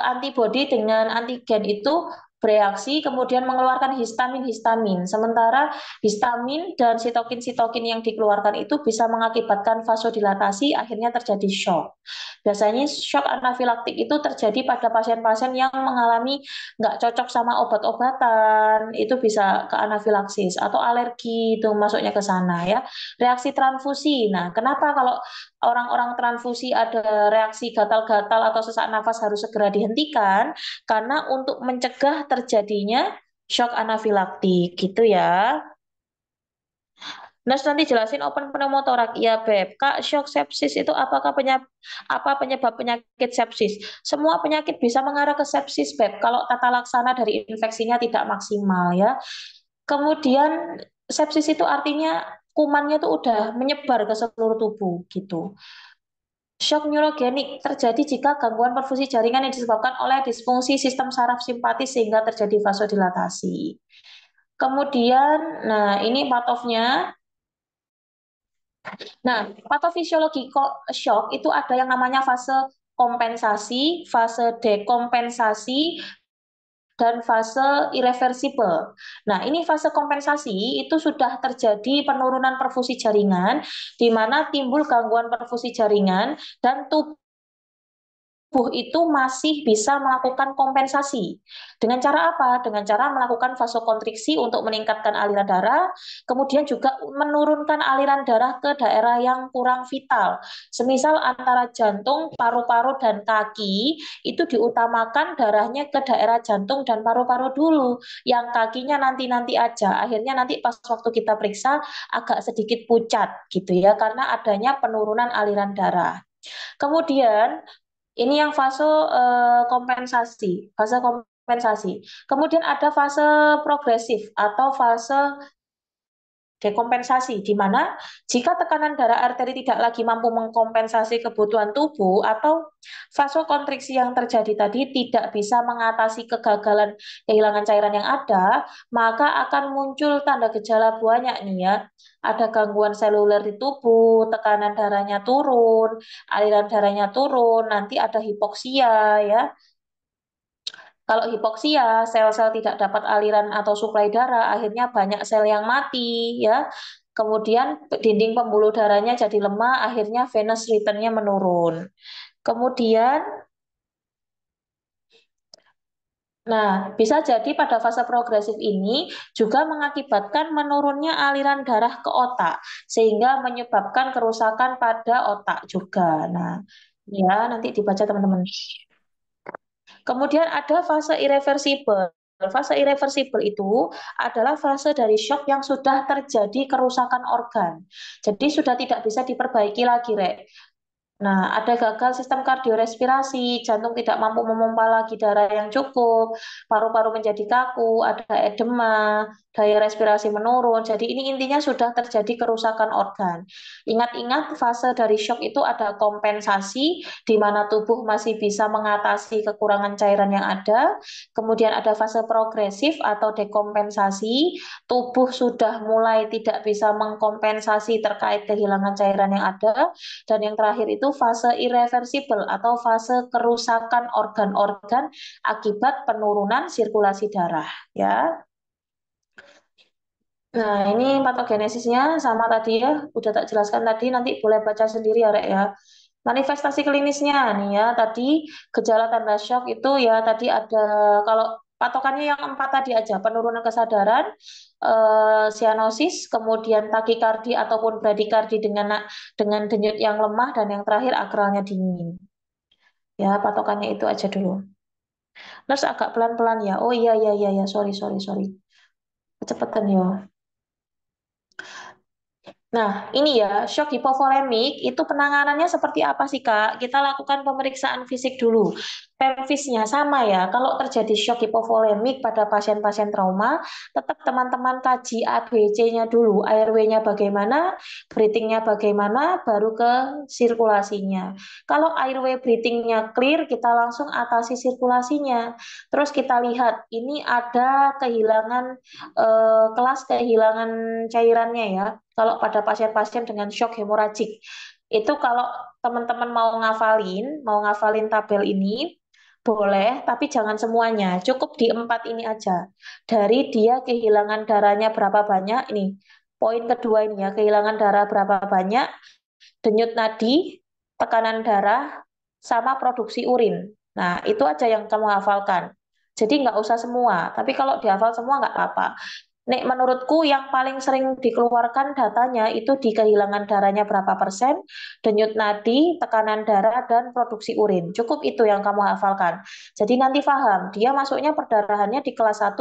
antibodi dengan antigen itu bereaksi kemudian mengeluarkan histamin-histamin. Sementara histamin dan sitokin-sitokin yang dikeluarkan itu bisa mengakibatkan vasodilatasi, akhirnya terjadi shock. Biasanya shock anafilaktik itu terjadi pada pasien-pasien yang mengalami nggak cocok sama obat-obatan, itu bisa ke anafilaksis atau alergi itu masuknya ke sana ya. Reaksi transfusi. Nah, kenapa kalau orang-orang transfusi ada reaksi gatal-gatal atau sesak nafas harus segera dihentikan karena untuk mencegah terjadinya shock anafilaktik gitu ya. Nurse nanti jelasin open pneumotorak. Ya, Beb. Kak, shock sepsis itu apakah apa penyebab penyakit sepsis? Semua penyakit bisa mengarah ke sepsis, Beb. Kalau tata laksana dari infeksinya tidak maksimal ya. Kemudian sepsis itu artinya kumannya itu udah menyebar ke seluruh tubuh gitu. Shock neurogenik terjadi jika gangguan perfusi jaringan yang disebabkan oleh disfungsi sistem saraf simpatis sehingga terjadi vasodilatasi. Kemudian, nah ini patofnya. Nah, patofisiologi shock itu ada yang namanya fase kompensasi, fase dekompensasi, dan fase irreversibel. Nah, ini fase kompensasi itu sudah terjadi penurunan perfusi jaringan, di mana timbul gangguan perfusi jaringan dan tubuh tubuh itu masih bisa melakukan kompensasi. Dengan cara apa? Dengan cara melakukan vasokonstriksi untuk meningkatkan aliran darah, kemudian juga menurunkan aliran darah ke daerah yang kurang vital. Semisal antara jantung, paru-paru, dan kaki, itu diutamakan darahnya ke daerah jantung dan paru-paru dulu. Yang kakinya nanti-nanti aja. Akhirnya nanti pas waktu kita periksa agak sedikit pucat gitu ya, karena adanya penurunan aliran darah. Kemudian ini yang fase kompensasi, fase kompensasi. Kemudian ada fase progresif atau fase dekompensasi, di mana jika tekanan darah arteri tidak lagi mampu mengkompensasi kebutuhan tubuh atau vasokonstriksi yang terjadi tadi tidak bisa mengatasi kegagalan kehilangan cairan yang ada, maka akan muncul tanda gejala banyak nih ya. Ada gangguan seluler di tubuh, tekanan darahnya turun, aliran darahnya turun, nanti ada hipoksia ya. Kalau hipoksia, sel-sel tidak dapat aliran atau suplai darah, akhirnya banyak sel yang mati, ya. Kemudian dinding pembuluh darahnya jadi lemah, akhirnya venous return-nya menurun. Kemudian, nah, bisa jadi pada fase progresif ini juga mengakibatkan menurunnya aliran darah ke otak, sehingga menyebabkan kerusakan pada otak juga. Nah, ya nanti dibaca teman-teman. Kemudian ada fase irreversibel. Fase irreversibel itu adalah fase dari shock yang sudah terjadi kerusakan organ. Jadi sudah tidak bisa diperbaiki lagi, Rek. Nah, ada gagal sistem kardiorespirasi, jantung tidak mampu memompa lagi darah yang cukup, paru-paru menjadi kaku, ada edema, daya respirasi menurun. Jadi ini intinya sudah terjadi kerusakan organ. Ingat-ingat fase dari shock itu ada kompensasi, di mana tubuh masih bisa mengatasi kekurangan cairan yang ada. Kemudian ada fase progresif atau dekompensasi, tubuh sudah mulai tidak bisa mengkompensasi terkait kehilangan cairan yang ada. Dan yang terakhir itu fase irreversibel atau fase kerusakan organ-organ akibat penurunan sirkulasi darah ya. Nah, ini patogenesisnya sama tadi ya, udah tak jelaskan tadi, nanti boleh baca sendiri ya, Rek ya. Manifestasi klinisnya nih ya, tadi gejala tanda shock itu ya tadi ada, kalau patokannya yang empat tadi aja, penurunan kesadaran, sianosis, kemudian takikardi ataupun bradikardi dengan denyut yang lemah, dan yang terakhir akralnya dingin. Ya, patokannya itu aja dulu. Terus agak pelan-pelan ya. Oh iya iya iya ya, sorry sorry sorry. Kecepatan ya. Nah, ini ya, shock hipovolemik itu penanganannya seperti apa sih, Kak? Kita lakukan pemeriksaan fisik dulu. Pemfisnya sama ya, kalau terjadi shock hipovolemik pada pasien-pasien trauma, tetap teman-teman kaji ABC-nya dulu, airway-nya bagaimana, breathing-nya bagaimana, baru ke sirkulasinya. Kalau airway breathing-nya clear, kita langsung atasi sirkulasinya. Terus kita lihat, ini ada kehilangan kelas kehilangan cairannya ya. Kalau pada pasien-pasien dengan shock hemoragik, itu kalau teman-teman mau ngafalin tabel ini, boleh, tapi jangan semuanya. Cukup di empat ini aja. Dari dia kehilangan darahnya berapa banyak, ini poin kedua ini ya, kehilangan darah berapa banyak, denyut nadi, tekanan darah, sama produksi urin. Nah, itu aja yang kamu hafalkan. Jadi nggak usah semua, tapi kalau dihafal semua nggak apa-apa. Nek menurutku yang paling sering dikeluarkan datanya itu di kehilangan darahnya berapa persen, denyut nadi, tekanan darah, dan produksi urin. Cukup itu yang kamu hafalkan. Jadi nanti paham, dia masuknya perdarahannya di kelas 1,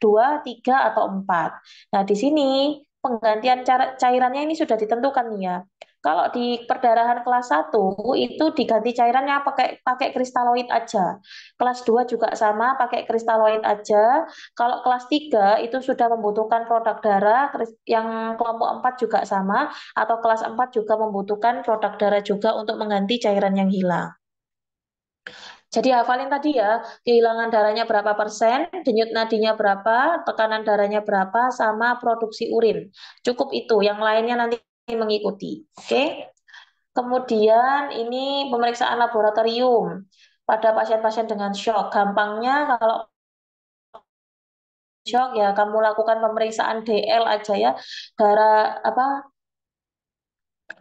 2, 3, atau 4. Nah, di sini penggantian cairannya ini sudah ditentukan nih ya. Kalau di perdarahan kelas 1 itu diganti cairannya pakai pakai kristaloid aja. Kelas 2 juga sama pakai kristaloid aja. Kalau kelas 3 itu sudah membutuhkan produk darah, yang kelompok 4 juga sama, atau kelas 4 juga membutuhkan produk darah juga untuk mengganti cairan yang hilang. Jadi hafalin tadi ya, kehilangan darahnya berapa persen, denyut nadinya berapa, tekanan darahnya berapa, sama produksi urin. Cukup itu, yang lainnya nanti mengikuti. Oke? Kemudian ini pemeriksaan laboratorium pada pasien-pasien dengan shock. Gampangnya kalau shock ya kamu lakukan pemeriksaan DL aja ya, darah apa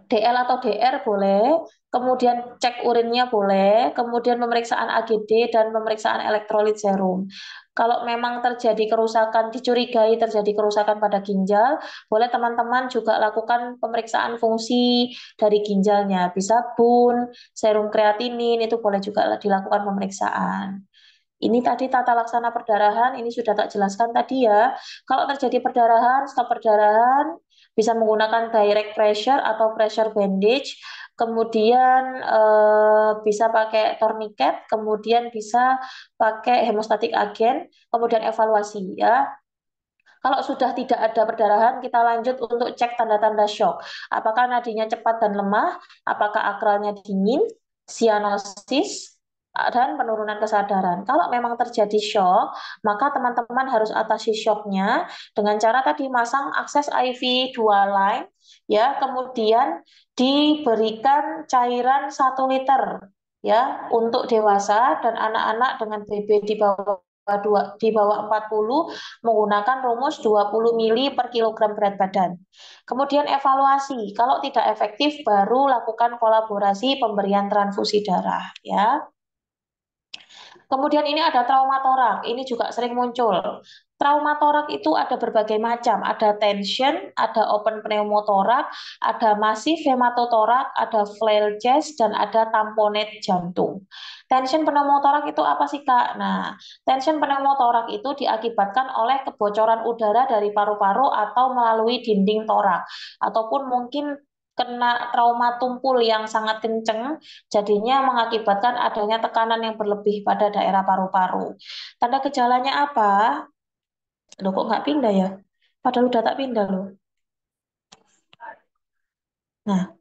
DL atau DR boleh, kemudian cek urinnya boleh, kemudian pemeriksaan AGD dan pemeriksaan elektrolit serum. Kalau memang terjadi kerusakan, dicurigai terjadi kerusakan pada ginjal, boleh teman-teman juga lakukan pemeriksaan fungsi dari ginjalnya. Bisa BUN, serum kreatinin, itu boleh juga dilakukan pemeriksaan. Ini tadi tata laksana perdarahan, ini sudah tak jelaskan tadi ya. Kalau terjadi perdarahan, stop perdarahan, bisa menggunakan direct pressure atau pressure bandage, kemudian bisa pakai tourniquet, kemudian bisa pakai hemostatic agent, kemudian evaluasi ya. Kalau sudah tidak ada perdarahan, kita lanjut untuk cek tanda-tanda shock. Apakah nadinya cepat dan lemah, apakah akralnya dingin, sianosis, dan penurunan kesadaran. Kalau memang terjadi shock, maka teman-teman harus atasi shocknya dengan cara tadi masang akses IV 2 line, ya, kemudian diberikan cairan 1 liter ya untuk dewasa dan anak-anak dengan BB di bawah 40 menggunakan rumus 20 mili per kilogram berat badan. Kemudian evaluasi, kalau tidak efektif baru lakukan kolaborasi pemberian transfusi darah ya. Kemudian ini ada trauma torak, ini juga sering muncul. Trauma torak itu ada berbagai macam, ada tension, ada open pneumotorak, ada masif hematotorak, ada flail chest, dan ada tamponade jantung. Tension pneumotorak itu apa sih Kak? Nah, tension pneumotorak itu diakibatkan oleh kebocoran udara dari paru-paru atau melalui dinding torak, ataupun mungkin kena trauma tumpul yang sangat kenceng, jadinya mengakibatkan adanya tekanan yang berlebih pada daerah paru-paru. Tanda gejalanya apa? Loh kok nggak pindah ya? Padahal udah tak pindah loh. Nah,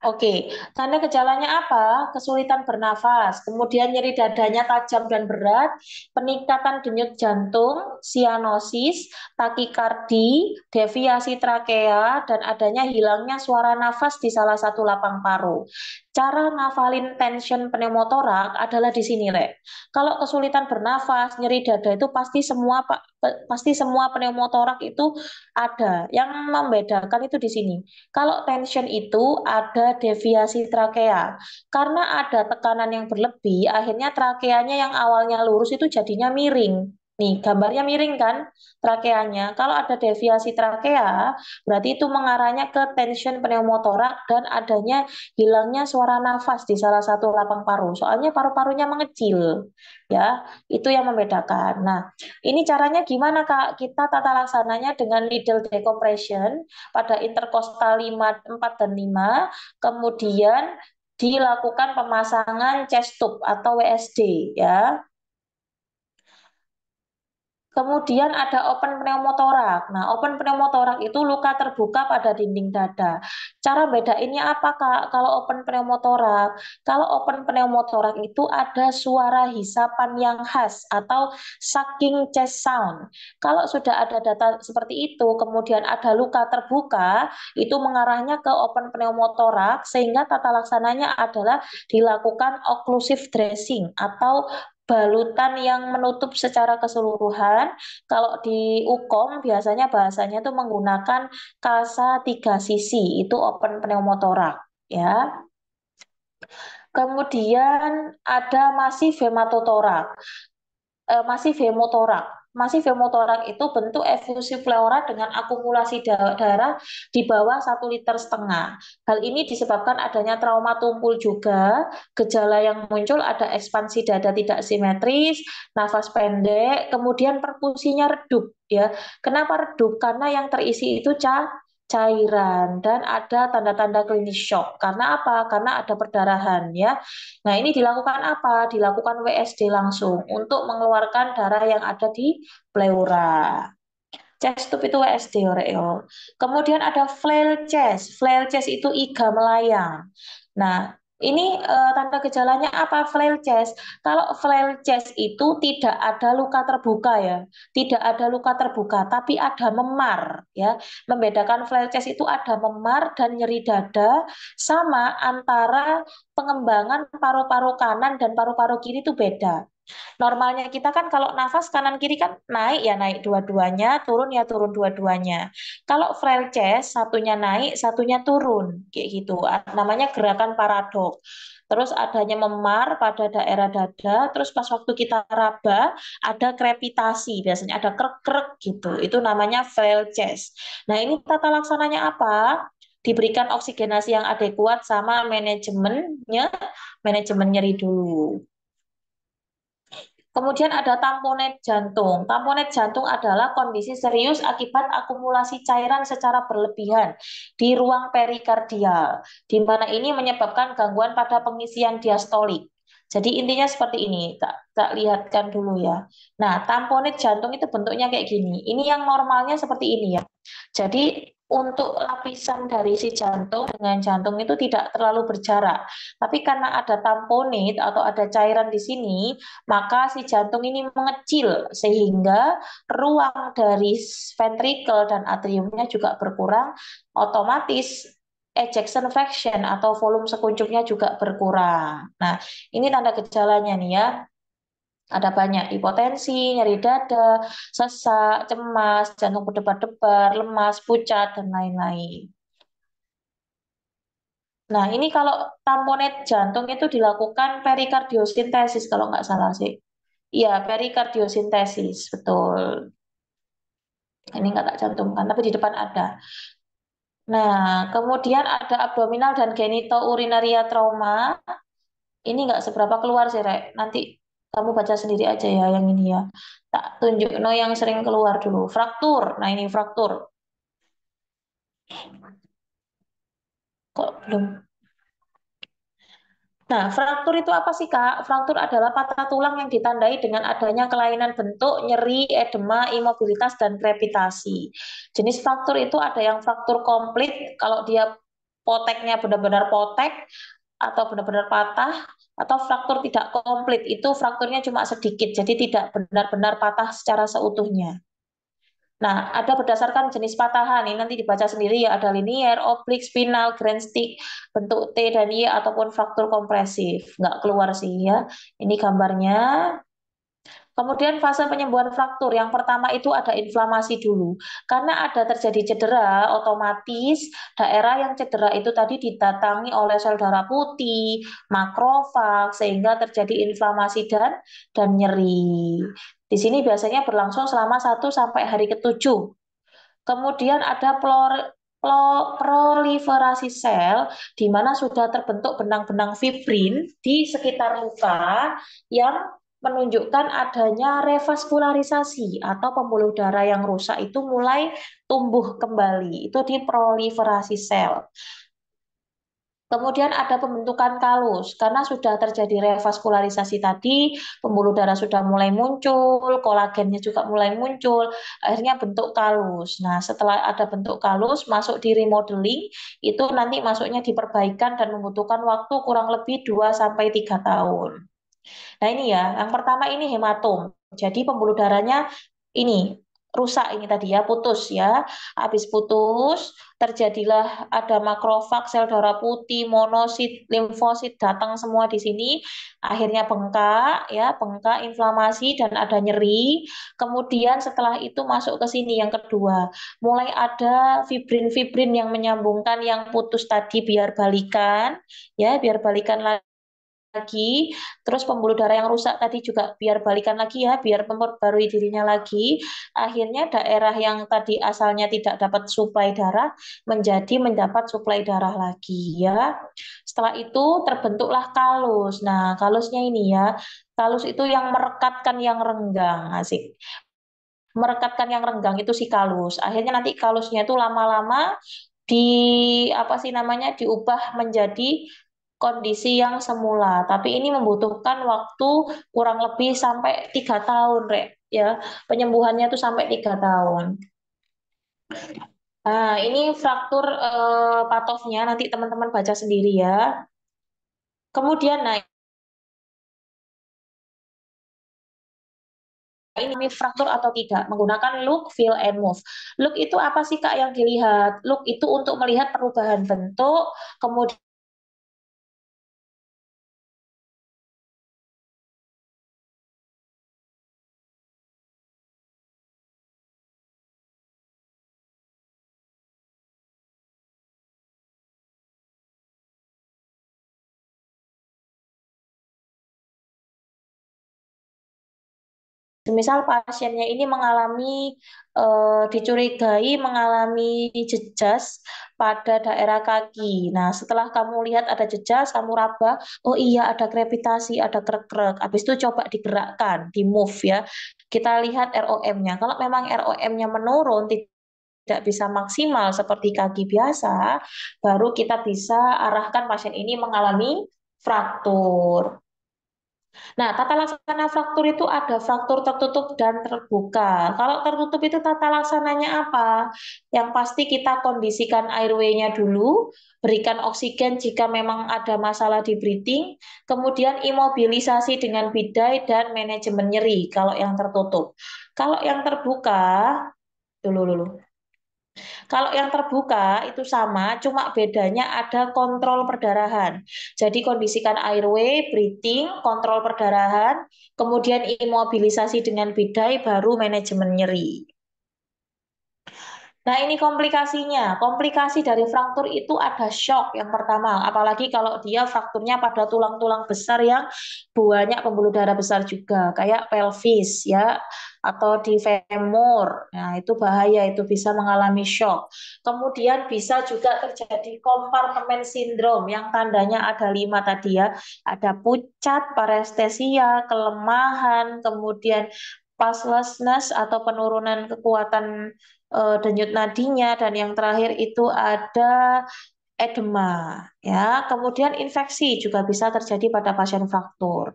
oke, tanda gejalanya apa? Kesulitan bernafas, kemudian nyeri dadanya tajam dan berat, peningkatan denyut jantung, sianosis, takikardi, deviasi trakea, dan adanya hilangnya suara nafas di salah satu lapang paru. Cara ngafalin tension pneumotorak adalah di sini, Rek. Kalau kesulitan bernafas, nyeri dada itu pasti semua pneumotorak itu ada. Yang membedakan itu di sini. Kalau tension itu ada deviasi trakea. Karena ada tekanan yang berlebih, akhirnya trakeanya yang awalnya lurus itu jadinya miring. Nih, gambarnya miring kan trakeanya. Kalau ada deviasi trakea, berarti itu mengarahnya ke tension pneumotorak dan adanya hilangnya suara nafas di salah satu lapang paru. Soalnya paru-parunya mengecil. Ya, itu yang membedakan. Nah, ini caranya gimana Kak? Kita tata laksananya dengan needle decompression pada interkostal 5, 4 dan 5, kemudian dilakukan pemasangan chest tube atau WSD ya. Kemudian ada open pneumotorak. Nah, open pneumotorak itu luka terbuka pada dinding dada. Cara bedainnya apa, Kak? Kalau open pneumotorak, kalau open pneumotorak itu ada suara hisapan yang khas atau sucking chest sound. Kalau sudah ada data seperti itu, kemudian ada luka terbuka, itu mengarahnya ke open pneumotorak sehingga tata laksananya adalah dilakukan occlusive dressing atau balutan yang menutup secara keseluruhan. Kalau di UKOM biasanya bahasanya itu menggunakan kasa 3 sisi, itu open pneumotorak ya. Kemudian ada masif hematotorak, masif hemotorak. Masif hemotorak itu bentuk efusi pleura dengan akumulasi darah di bawah 1,5 liter. Hal ini disebabkan adanya trauma tumpul juga. Gejala yang muncul ada ekspansi dada tidak simetris, nafas pendek, kemudian perfusinya redup ya. Kenapa redup? Karena yang terisi itu cairan dan ada tanda-tanda klinis shock. Karena apa? Karena ada perdarahan ya. Nah, ini dilakukan apa? Dilakukan WSD langsung untuk mengeluarkan darah yang ada di pleura. Chest tube itu WSD Oreo. Kemudian ada flail chest. Flail chest itu iga melayang. Nah, ini tanda gejalanya apa flail chest? Kalau flail chest itu tidak ada luka terbuka ya, tidak ada luka terbuka, tapi ada memar ya. Membedakan flail chest itu ada memar dan nyeri dada, sama antara pengembangan paru-paru kanan dan paru-paru kiri itu beda. Normalnya kita kan kalau nafas kanan kiri kan naik ya naik dua-duanya, turun ya turun dua-duanya. Kalau frail chest satunya naik, satunya turun kayak gitu. Namanya gerakan paradok. Terus adanya memar pada daerah dada, terus pas waktu kita raba ada krepitasi, biasanya ada krek-krek gitu. Itu namanya frail chest. Nah, ini tata laksananya apa? Diberikan oksigenasi yang adekuat sama manajemen nyeri dulu. Kemudian ada tamponet jantung. Tamponet jantung adalah kondisi serius akibat akumulasi cairan secara berlebihan di ruang perikardial, di mana ini menyebabkan gangguan pada pengisian diastolik. Jadi intinya seperti ini, tak lihatkan dulu ya. Nah, tamponet jantung itu bentuknya kayak gini. Ini yang normalnya seperti ini ya. Jadi untuk lapisan dari si jantung dengan jantung itu tidak terlalu berjarak. Tapi karena ada tamponit atau ada cairan di sini, maka si jantung ini mengecil sehingga ruang dari ventricle dan atriumnya juga berkurang, otomatis ejection fraction atau volume sekuncupnya juga berkurang. Nah, ini tanda gejalanya nih ya. Ada banyak hipotensi, nyeri dada, sesak, cemas, jantung berdebar-debar, lemas, pucat, dan lain-lain. Nah, ini kalau tamponet jantung itu dilakukan perikardiosintesis kalau nggak salah sih. Iya, perikardiosintesis, betul. Ini nggak tak cantumkan, tapi di depan ada. Nah, kemudian ada abdominal dan genitourinaria trauma. Ini nggak seberapa keluar sih, Rek. Nanti kamu baca sendiri aja ya yang ini ya. Tak tunjuk no yang sering keluar dulu. Fraktur. Nah, ini fraktur. Kok belum? Nah, fraktur itu apa sih, Kak? Fraktur adalah patah tulang yang ditandai dengan adanya kelainan bentuk, nyeri, edema, imobilitas, dan krepitasi. Jenis fraktur itu ada yang fraktur komplit, kalau dia poteknya benar-benar potek, atau benar-benar patah, atau fraktur tidak komplit, itu frakturnya cuma sedikit, jadi tidak benar-benar patah secara seutuhnya. Nah, ada berdasarkan jenis patahan. Ini nanti dibaca sendiri ya. Ada linier, oblik, spinal, grand stick, bentuk T dan Y ataupun fraktur kompresif. Nggak keluar sih ya. Ini gambarnya. Kemudian fase penyembuhan fraktur. Yang pertama itu ada inflamasi dulu. Karena ada terjadi cedera, otomatis daerah yang cedera itu tadi didatangi oleh sel darah putih, makrofag, sehingga terjadi inflamasi dan nyeri. Di sini biasanya berlangsung selama 1 sampai hari ketujuh. Kemudian ada proliferasi sel di mana sudah terbentuk benang-benang fibrin di sekitar luka yang menunjukkan adanya revaskularisasi atau pembuluh darah yang rusak itu mulai tumbuh kembali. Itu di proliferasi sel. Kemudian ada pembentukan kalus, karena sudah terjadi revaskularisasi tadi, pembuluh darah sudah mulai muncul, kolagennya juga mulai muncul, akhirnya bentuk kalus. Nah, setelah ada bentuk kalus, masuk di remodeling, itu nanti masuknya diperbaikan dan membutuhkan waktu kurang lebih 2 sampai 3 tahun. Nah ini ya, yang pertama ini hematom. Jadi pembuluh darahnya ini rusak ini tadi ya, putus ya. Habis putus, terjadilah ada makrofag, sel darah putih, monosit, limfosit datang semua di sini. Akhirnya bengkak ya, bengkak, inflamasi dan ada nyeri. Kemudian setelah itu masuk ke sini yang kedua, mulai ada fibrin-fibrin yang menyambungkan yang putus tadi biar balikan ya, biar balikan lagi, terus pembuluh darah yang rusak tadi juga biar balikan lagi ya, biar memperbarui dirinya lagi. Akhirnya daerah yang tadi asalnya tidak dapat suplai darah menjadi mendapat suplai darah lagi ya. Setelah itu terbentuklah kalus. Nah, kalusnya ini ya, kalus itu yang merekatkan yang renggang, asik. Merekatkan yang renggang itu si kalus. Akhirnya nanti kalusnya itu lama-lama di apa sih namanya diubah menjadi kondisi yang semula. Tapi ini membutuhkan waktu kurang lebih sampai 3 tahun, Rek. Ya, penyembuhannya itu sampai 3 tahun. Nah, ini fraktur patofnya nanti teman-teman baca sendiri ya. Kemudian, nah ini fraktur atau tidak menggunakan look, feel, and move. Look itu apa sih Kak yang dilihat? Look itu untuk melihat perubahan bentuk, kemudian Semisal pasiennya ini mengalami dicurigai mengalami jejas pada daerah kaki. Nah, setelah kamu lihat ada jejas, kamu raba, oh iya ada krepitasi, ada krek-krek. Habis itu coba digerakkan, di move ya. Kita lihat ROM-nya. Kalau memang ROM-nya menurun, tidak bisa maksimal seperti kaki biasa, baru kita bisa arahkan pasien ini mengalami fraktur. Nah, tata laksana fraktur itu ada fraktur tertutup dan terbuka. Kalau tertutup itu tata laksananya apa? Yang pasti kita kondisikan airway-nya dulu, berikan oksigen jika memang ada masalah di breathing, kemudian imobilisasi dengan bidai dan manajemen nyeri kalau yang tertutup. Kalau yang terbuka, dulu. Kalau yang terbuka itu sama, cuma bedanya ada kontrol perdarahan. Jadi kondisikan airway, breathing, kontrol perdarahan, kemudian imobilisasi dengan bidai, baru manajemen nyeri. Nah, ini komplikasinya. Komplikasi dari fraktur itu ada shock yang pertama, apalagi kalau dia frakturnya pada tulang-tulang besar yang banyak pembuluh darah besar juga, kayak pelvis ya, atau di femur. Nah, itu bahaya, itu bisa mengalami shock. Kemudian bisa juga terjadi kompartemen sindrom yang tandanya ada 5 tadi ya. Ada pucat, parestesia, kelemahan, kemudian pulselessness atau penurunan kekuatan denyut nadinya, dan yang terakhir itu ada edema ya. Kemudian infeksi juga bisa terjadi pada pasien fraktur.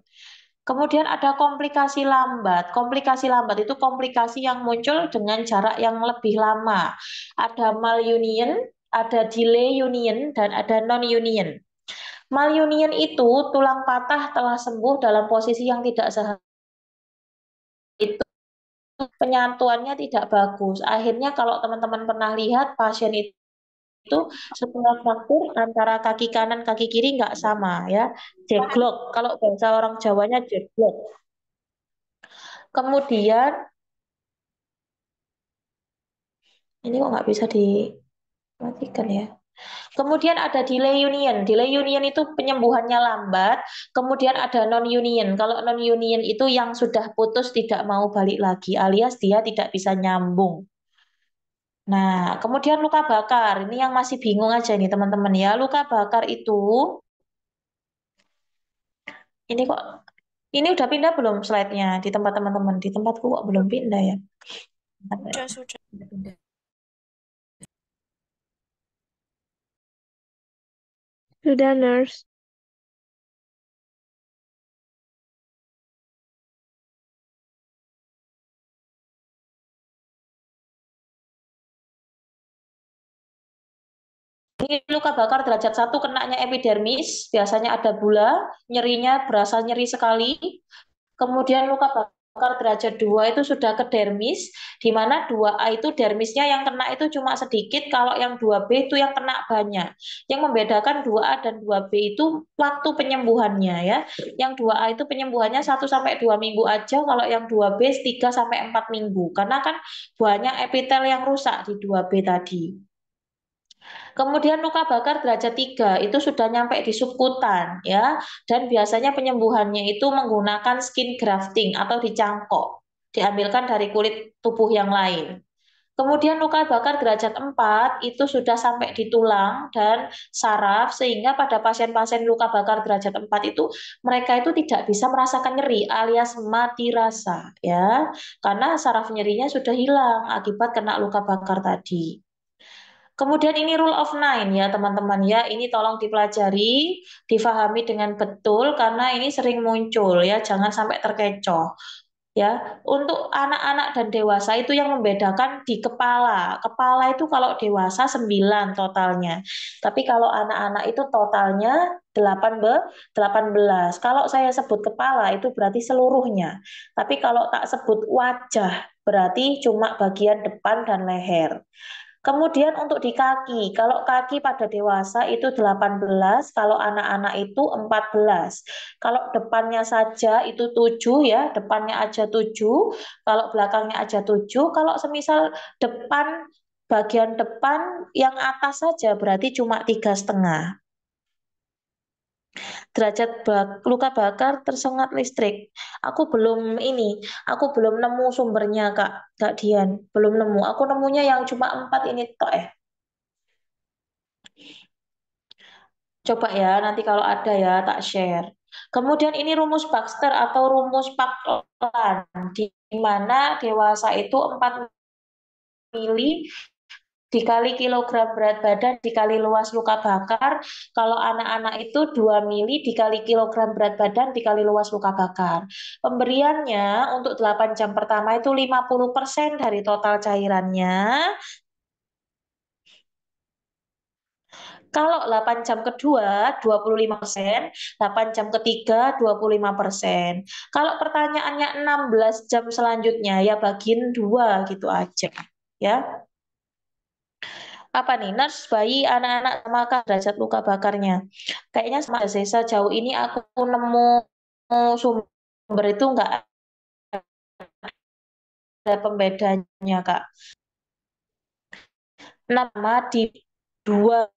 Kemudian ada komplikasi lambat. Komplikasi lambat itu komplikasi yang muncul dengan jarak yang lebih lama. Ada malunion, ada delay union, dan ada non-union. Malunion itu tulang patah telah sembuh dalam posisi yang tidak sehat. Itu penyatuannya tidak bagus. Akhirnya kalau teman-teman pernah lihat pasien itu setelah fraktur antara kaki kanan kaki kiri nggak sama ya, jeglok kalau bahasa orang Jawanya jeglok. Kemudian ini kok nggak bisa dimatikan ya. Kemudian ada delay union. Delay union itu penyembuhannya lambat. Kemudian ada non union. Kalau non union itu yang sudah putus tidak mau balik lagi, alias dia tidak bisa nyambung. Nah, kemudian luka bakar. Ini yang masih bingung aja nih teman-teman ya. Luka bakar itu, ini kok, ini udah pindah belum slide-nya di tempat teman-teman? Di tempatku kok belum pindah ya? Bentar ya.
Sudah.
Udah pindah.
Sudah, nurse.
Ini luka bakar derajat 1 kenanya epidermis, biasanya ada bula, nyerinya berasa nyeri sekali. Kemudian luka bakar derajat 2 itu sudah ke dermis, di mana 2A itu dermisnya yang kena itu cuma sedikit, kalau yang 2B itu yang kena banyak. Yang membedakan 2A dan 2B itu waktu penyembuhannya ya. Yang 2A itu penyembuhannya 1 sampai 2 minggu aja, kalau yang 2B 3 sampai 4 minggu. Karena kan banyak epitel yang rusak di 2B tadi. Kemudian luka bakar derajat 3 itu sudah nyampe di subkutan ya, dan biasanya penyembuhannya itu menggunakan skin grafting atau dicangkok, diambilkan dari kulit tubuh yang lain. Kemudian luka bakar derajat 4 itu sudah sampai di tulang dan saraf, sehingga pada pasien-pasien luka bakar derajat 4 itu mereka itu tidak bisa merasakan nyeri alias mati rasa ya, karena saraf nyerinya sudah hilang akibat kena luka bakar tadi. Kemudian ini rule of nine ya teman-teman ya, ini tolong dipelajari, difahami dengan betul karena ini sering muncul ya, jangan sampai terkecoh. Ya, untuk anak-anak dan dewasa itu yang membedakan di kepala. Kepala itu kalau dewasa 9 totalnya. Tapi kalau anak-anak itu totalnya 18. Kalau saya sebut kepala itu berarti seluruhnya. Tapi kalau tak sebut wajah berarti cuma bagian depan dan leher. Kemudian untuk di kaki, kalau kaki pada dewasa itu 18, kalau anak-anak itu 14. Kalau depannya saja itu 7 ya, depannya aja 7, kalau belakangnya aja 7, kalau semisal depan, bagian depan yang atas saja berarti cuma 3,5. Luka bakar tersengat listrik. Aku belum ini, aku belum nemu sumbernya Kak Dian, belum nemu. Aku nemunya yang cuma 4 ini tok ya. Coba ya, nanti kalau ada ya tak share. Kemudian ini rumus Baxter atau rumus Paklan, di mana dewasa itu 4 mili dikali kilogram berat badan dikali luas luka bakar. Kalau anak-anak itu 2 mili dikali kilogram berat badan dikali luas luka bakar. Pemberiannya untuk 8 jam pertama itu 50% dari total cairannya. Kalau 8 jam kedua 25%, 8 jam ketiga 25%. Kalau pertanyaannya 16 jam selanjutnya ya bagiin dua gitu aja. Ya. Apa nih, nurse, bayi, anak-anak sama kah derajat luka bakarnya? Kayaknya sama aja sih. Sejauh ini aku nemu sumber itu nggak ada pembedanya, Kak. Nama di dua.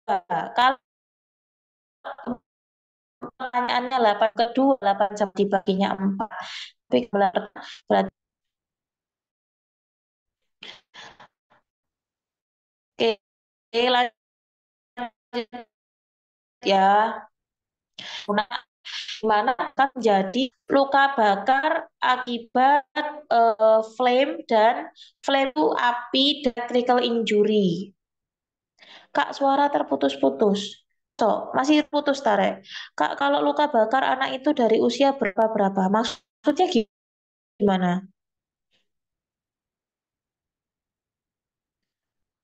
Kalau pertanyaannya 8 kedua, 8 jam dibaginya 4. Tapi berarti oke, lanjut ya. Nah, mana akan jadi luka bakar akibat flame dan flame itu api dan electrical injury. Kak, suara terputus-putus. Masih putus Tare. Kak, kalau luka bakar anak itu dari usia berapa-berapa? Maksudnya gimana?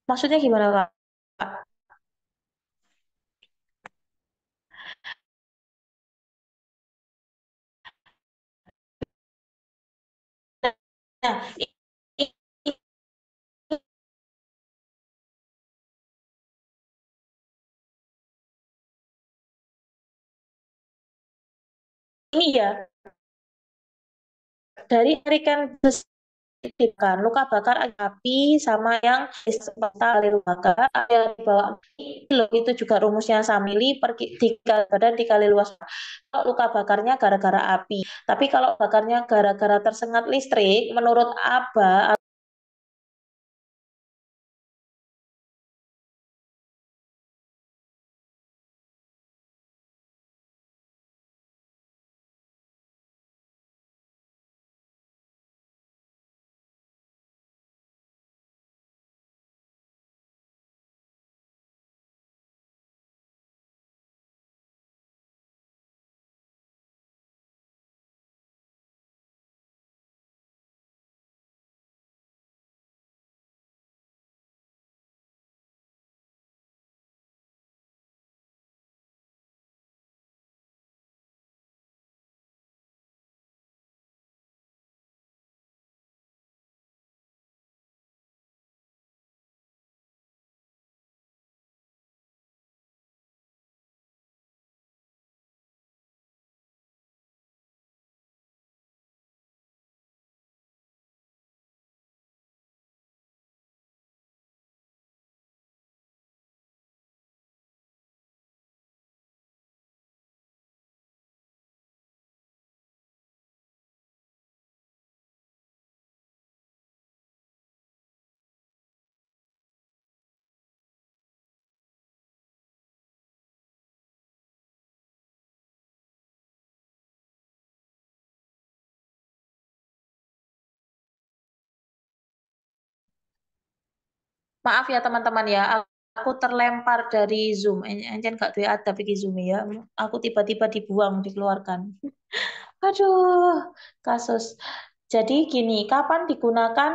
Maksudnya gimana, Kak? Nah, ini ya dari American kan luka bakar api sama yang kali luka bakar yang dibawa itu juga rumusnya samili per dikali badan dikali luas. Kalau luka bakarnya gara-gara api, tapi kalau bakarnya gara-gara tersengat listrik menurut Aba maaf ya teman-teman ya, aku terlempar dari Zoom. Encen gak duwe ada iki Zoom ya. Aku tiba-tiba dibuang, dikeluarkan. Aduh, kasus. Jadi gini, kapan digunakan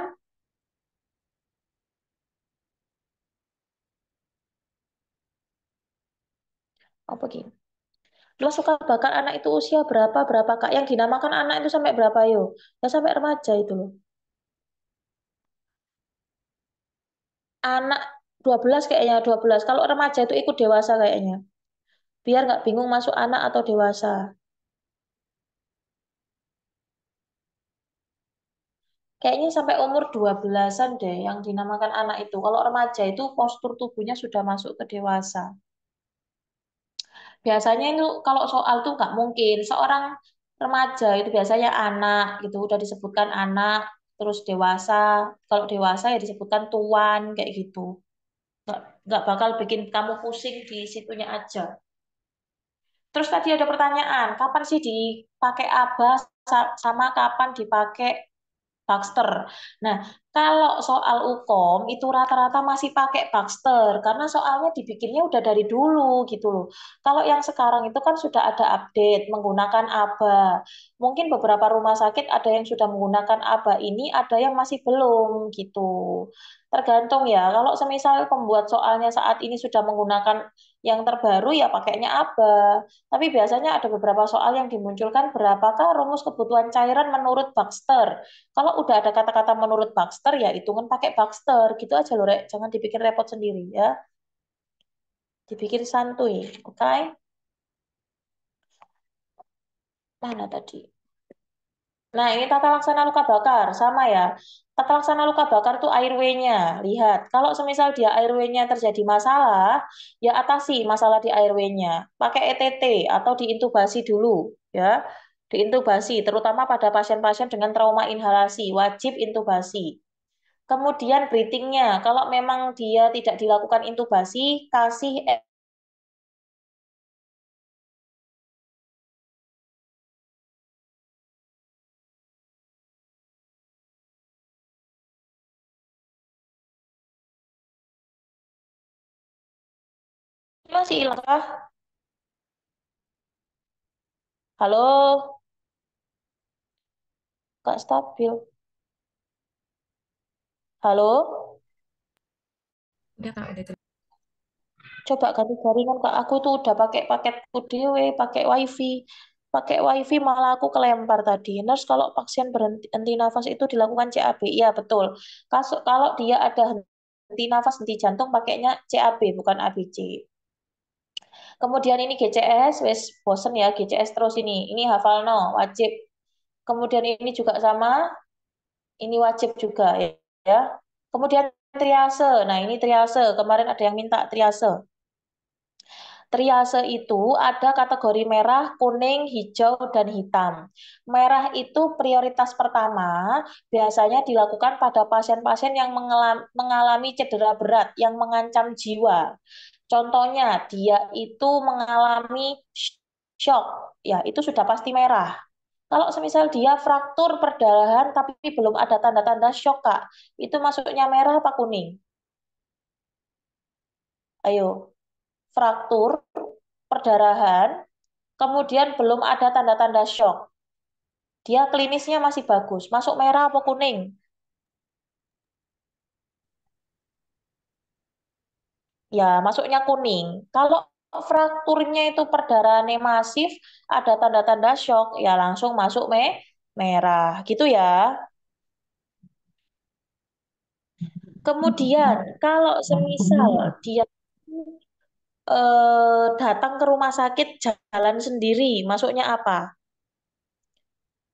apa gini? Lo suka bakar anak itu usia berapa berapa Kak? Yang dinamakan anak itu sampai berapa yo? Ya sampai remaja itu loh. Anak 12 kayaknya 12. Kalau remaja itu ikut dewasa kayaknya. Biar nggak bingung masuk anak atau dewasa. Kayaknya sampai umur 12-an deh yang dinamakan anak itu. Kalau remaja itu postur tubuhnya sudah masuk ke dewasa. biasanya itu kalau soal tuh nggak mungkin seorang remaja itu biasanya anak gitu udah disebutkan anak terus dewasa kalau dewasa ya disebutkan tuan kayak gitu nggak nggak bakal bikin kamu pusing di situnya aja. Terus tadi ada pertanyaan kapan sih dipakai aba sama kapan dipakai Baxter. Nah, kalau soal Ukom itu rata-rata masih pakai Baxter karena soalnya dibikinnya udah dari dulu gitu loh. Kalau yang sekarang itu kan sudah ada update menggunakan ABA. Mungkin beberapa rumah sakit ada yang sudah menggunakan ABA ini, ada yang masih belum gitu. Tergantung ya. Kalau semisal pembuat soalnya saat ini sudah menggunakan yang terbaru ya pakainya ABA. Tapi biasanya ada beberapa soal yang dimunculkan berapakah rumus kebutuhan cairan menurut Baxter. Kalau udah ada kata-kata menurut Baxter ya hitungan pakai Baxter gitu aja loh Rek. Jangan dibikin repot sendiri ya. Dibikin santuy, oke? Mana tadi? Nah, ini tata laksana luka bakar sama ya. Tata laksana luka bakar tuh airway-nya. Lihat, kalau semisal dia airway-nya terjadi masalah, ya atasi masalah di airway-nya. Pakai ETT atau diintubasi dulu ya. Diintubasi terutama pada pasien-pasien dengan trauma inhalasi, wajib intubasi. Kemudian breathing-nya, kalau memang dia tidak dilakukan intubasi, kasih masih hilang kah? Halo, Kak stabil. Halo,
Udah Kak, udah jelas.
coba ganti jaringan Kak. Aku tuh udah pakai paketku dewe, pakai wifi malah aku kelempar tadi. Nurse kalau pasien berhenti henti nafas itu dilakukan CAB. Iya betul. Kalau dia ada henti nafas, henti jantung pakainya CAB bukan ABC. Kemudian ini GCS, wes bosen ya GCS terus ini. Ini hafal no, wajib. Kemudian ini juga sama, ini wajib juga ya. Kemudian triase. Nah, ini triase. Kemarin ada yang minta triase. Triase itu ada kategori merah, kuning, hijau, dan hitam. Merah itu prioritas pertama, biasanya dilakukan pada pasien-pasien yang mengalami cedera berat yang mengancam jiwa. Contohnya, dia itu mengalami shock, ya itu sudah pasti merah. Kalau semisal dia fraktur perdarahan tapi belum ada tanda-tanda shock, Kak, itu masuknya merah apa kuning? Ayo, fraktur perdarahan, kemudian belum ada tanda-tanda shock. Dia klinisnya masih bagus. Masuk merah apa kuning? Ya, masuknya kuning. Kalau frakturnya itu perdarahannya masif, ada tanda-tanda shock, ya langsung masuk merah. Gitu ya. Kemudian, kalau semisal dia datang ke rumah sakit jalan sendiri, masuknya apa?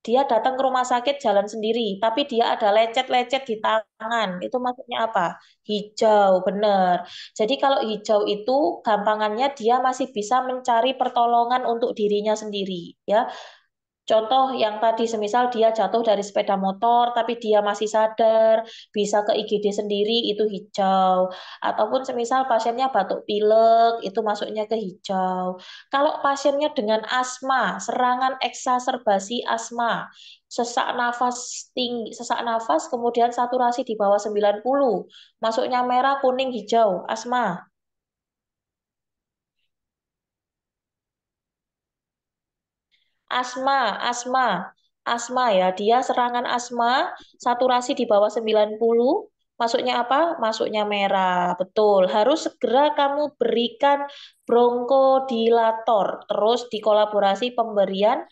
Dia datang ke rumah sakit jalan sendiri, tapi dia ada lecet-lecet di tangan. Itu maksudnya apa? Hijau, benar. Jadi kalau hijau itu gampangannya dia masih bisa mencari pertolongan untuk dirinya sendiri, ya. Contoh yang tadi, semisal dia jatuh dari sepeda motor, tapi dia masih sadar, bisa ke IGD sendiri, itu hijau. Ataupun semisal pasiennya batuk pilek, itu masuknya ke hijau. Kalau pasiennya dengan asma, serangan eksaserbasi asma, sesak nafas tinggi, sesak nafas, kemudian saturasi di bawah 90, masuknya merah, kuning, hijau, asma. Asma, asma, asma ya. Dia serangan asma, saturasi di bawah 90, masuknya apa? Masuknya merah. Betul. Harus segera kamu berikan bronkodilator. Terus dikolaborasi pemberian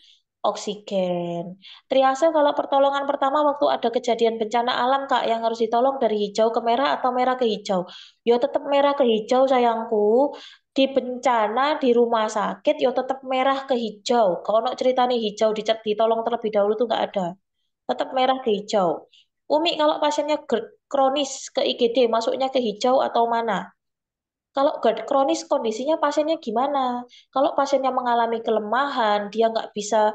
oksigen. Triase kalau pertolongan pertama waktu ada kejadian bencana alam, Kak, yang harus ditolong dari hijau ke merah atau merah ke hijau. Yo tetap merah ke hijau sayangku. Di bencana di rumah sakit yo tetap merah ke hijau. Kalau no cerita nih hijau ditolong terlebih dahulu tuh nggak ada. Tetap merah ke hijau. Umi kalau pasiennya kronis ke IGD masuknya ke hijau atau mana? Kalau GERD kronis kondisinya pasiennya gimana? Kalau pasiennya mengalami kelemahan, dia nggak bisa